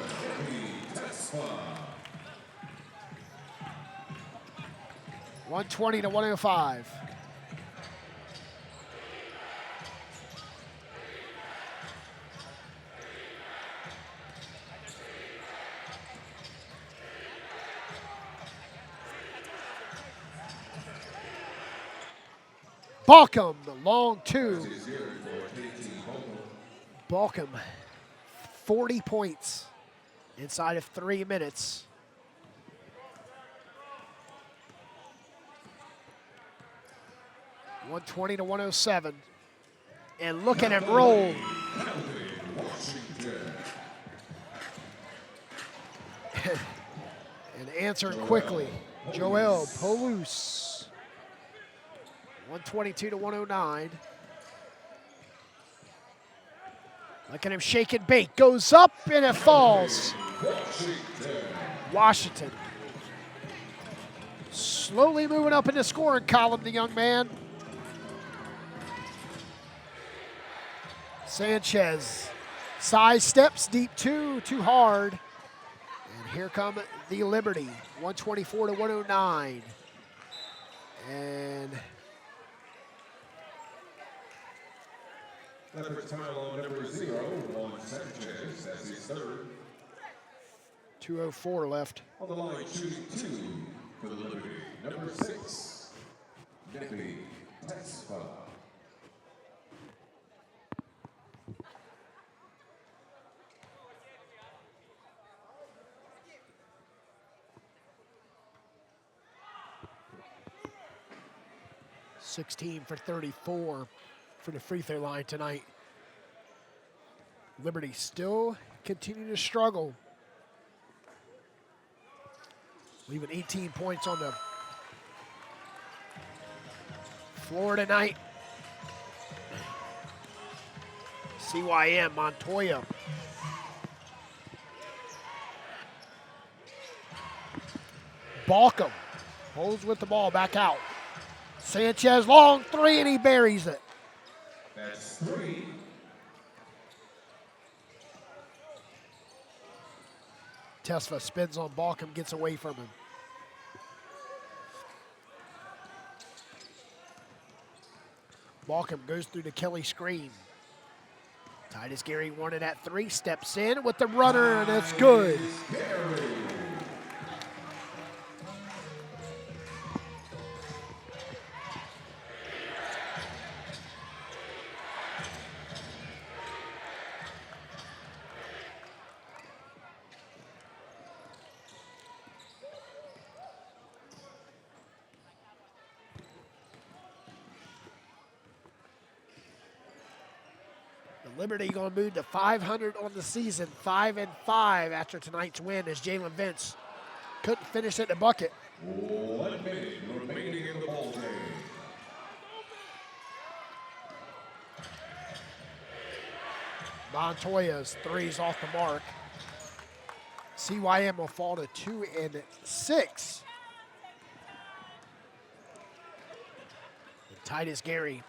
$120 to 105. Bouchum, the long 2. Bouchum, 40 points inside of 3 minutes. $120 to 107. And look at him roll. And answering quickly, Joel Polius. 122 to 109. Look at him shake and bake. Goes up and it falls. Washington. Slowly moving up in the scoring column, the young man. Sanchez. Side steps, deep 2, too hard. And here come the Liberty. 124 to 109. And Leopards foul on number 0 on Sanchez. That's his 3rd. 2:04 left. On the line, shooting 2 for the Liberty, number 6, Nebi Tesfa. $16 for 34 for the free throw line tonight. Liberty still continue to struggle. Leaving 18 points on the floor tonight. CYM Montoya. Bouchum Holds with the ball, back out. Sanchez, long three, and he buries it. That's 3. Tesfa spins on Bouchum, gets away from him. Bouchum goes through the Kelly screen. Titus Gary wanted at 3, steps in with the runner, and it's good. Liberty going to move to 500 on the season, 5-5 after tonight's win as Jalen Vince couldn't finish at the bucket. 1 minute remaining in the ball game. Montoya's 3's off the mark. CYM will fall to 2 and 6. And Titus Gary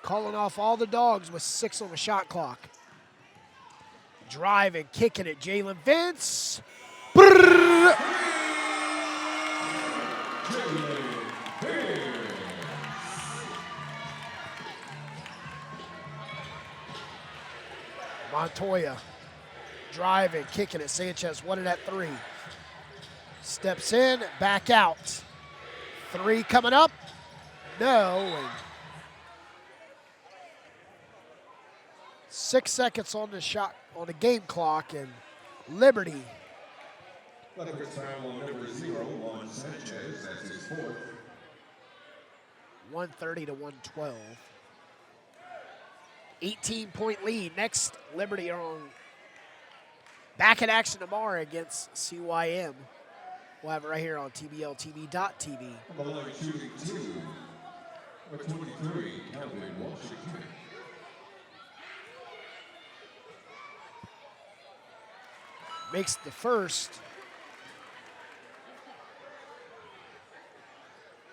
calling off all the dogs with 6 on the shot clock. Driving, kicking it, Jalen Vince. Brrr. Montoya driving, kicking it. Sanchez wanted at 3. Steps in, back out. 3 coming up. No. And 6 seconds on the shot on the game clock, and Liberty. Another foul on number 0 on Sanchez. That's his 4th. 130 to 112. 18-point lead. Next, Liberty are on back in action tomorrow against CYM. We'll have it right here on TBLTV.tv. On the line shooting 2. Number 23, Calvin Washington. Makes the first.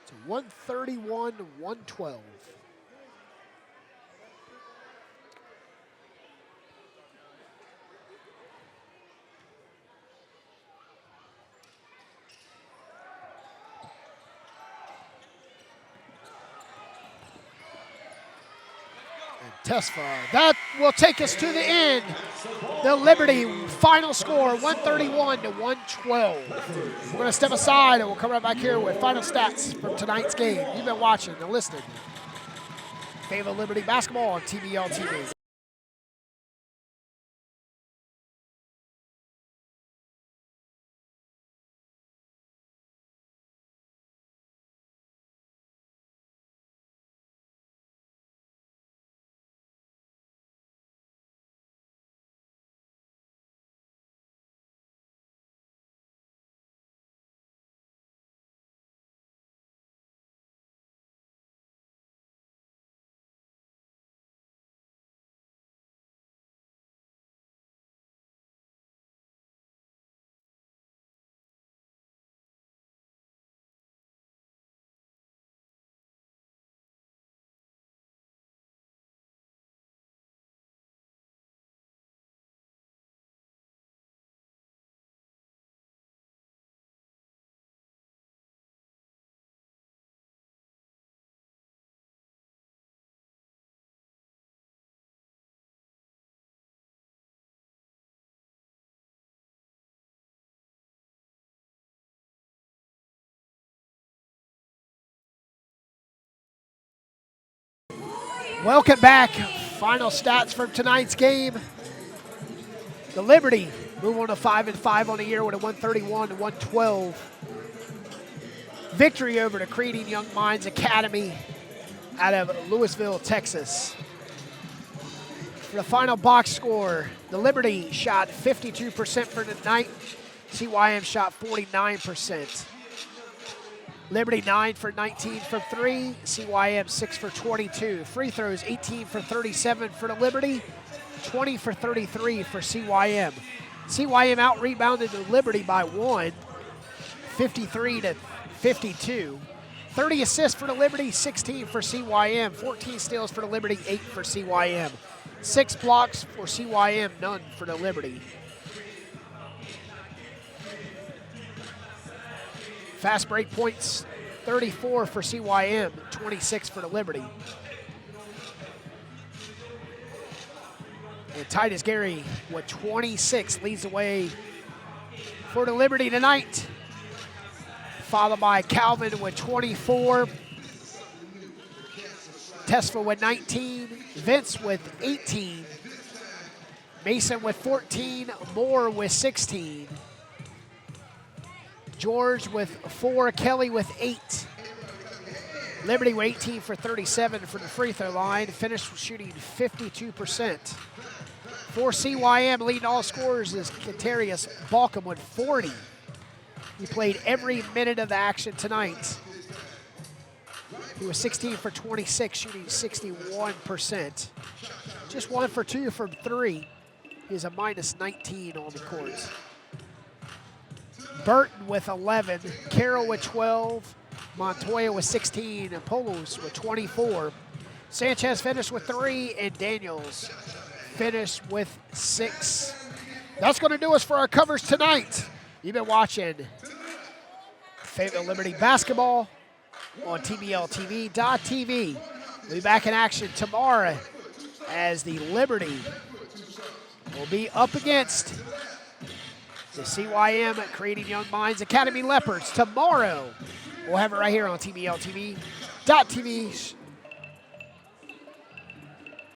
To 131 to 112. Tesfa. That will take us to the end. The Liberty final score, 131 to 112. We're going to step aside and we'll come right back here with final stats from tonight's game. You've been watching and listening. Fayetteville Liberty basketball on TBL TV. Welcome back. Final stats from tonight's game. The Liberty move on to 5-5 on the year with a 131 to 112 victory over the Creeding Young Minds Academy out of Louisville, Texas. For the final box score, the Liberty shot 52% for the night. CYM shot 49%. Liberty 9 for 19 from 3. CYM 6 for 22. Free throws 18 for 37 for the Liberty. 20 for 33 for CYM. CYM out-rebounded the Liberty by 1, 53 to 52. 30 assists for the Liberty, 16 for CYM. 14 steals for the Liberty, 8 for CYM. 6 blocks for CYM, none for the Liberty. Fast break points, 34 for CYM, 26 for the Liberty. And Titus Gary with 26 leads the way for the Liberty tonight. Followed by Calvin with 24. Tesfa with 19. Vince with 18. Mason with 14. Moore with 16. George with 4. Kelly with 8. Liberty with 18 for 37 from the free throw line. Finished shooting 52%. For CYM, leading all scorers is Katarius Bouchum with 40. He played every minute of the action tonight. He was 16 for 26, shooting 61%. Just 1 for 2 from 3. He's a minus 19 on the court. Burton with 11, Carroll with 12, Montoya with 16, and Polius with 24. Sanchez finished with 3, and Daniels finished with 6. That's going to do us for our covers tonight. You've been watching Fayetteville Liberty basketball on TBLTV.tv. We'll be back in action tomorrow as the Liberty will be up against the CYM Creating Young Minds Academy Leopards. Tomorrow, we'll have it right here on TBLTV.tv.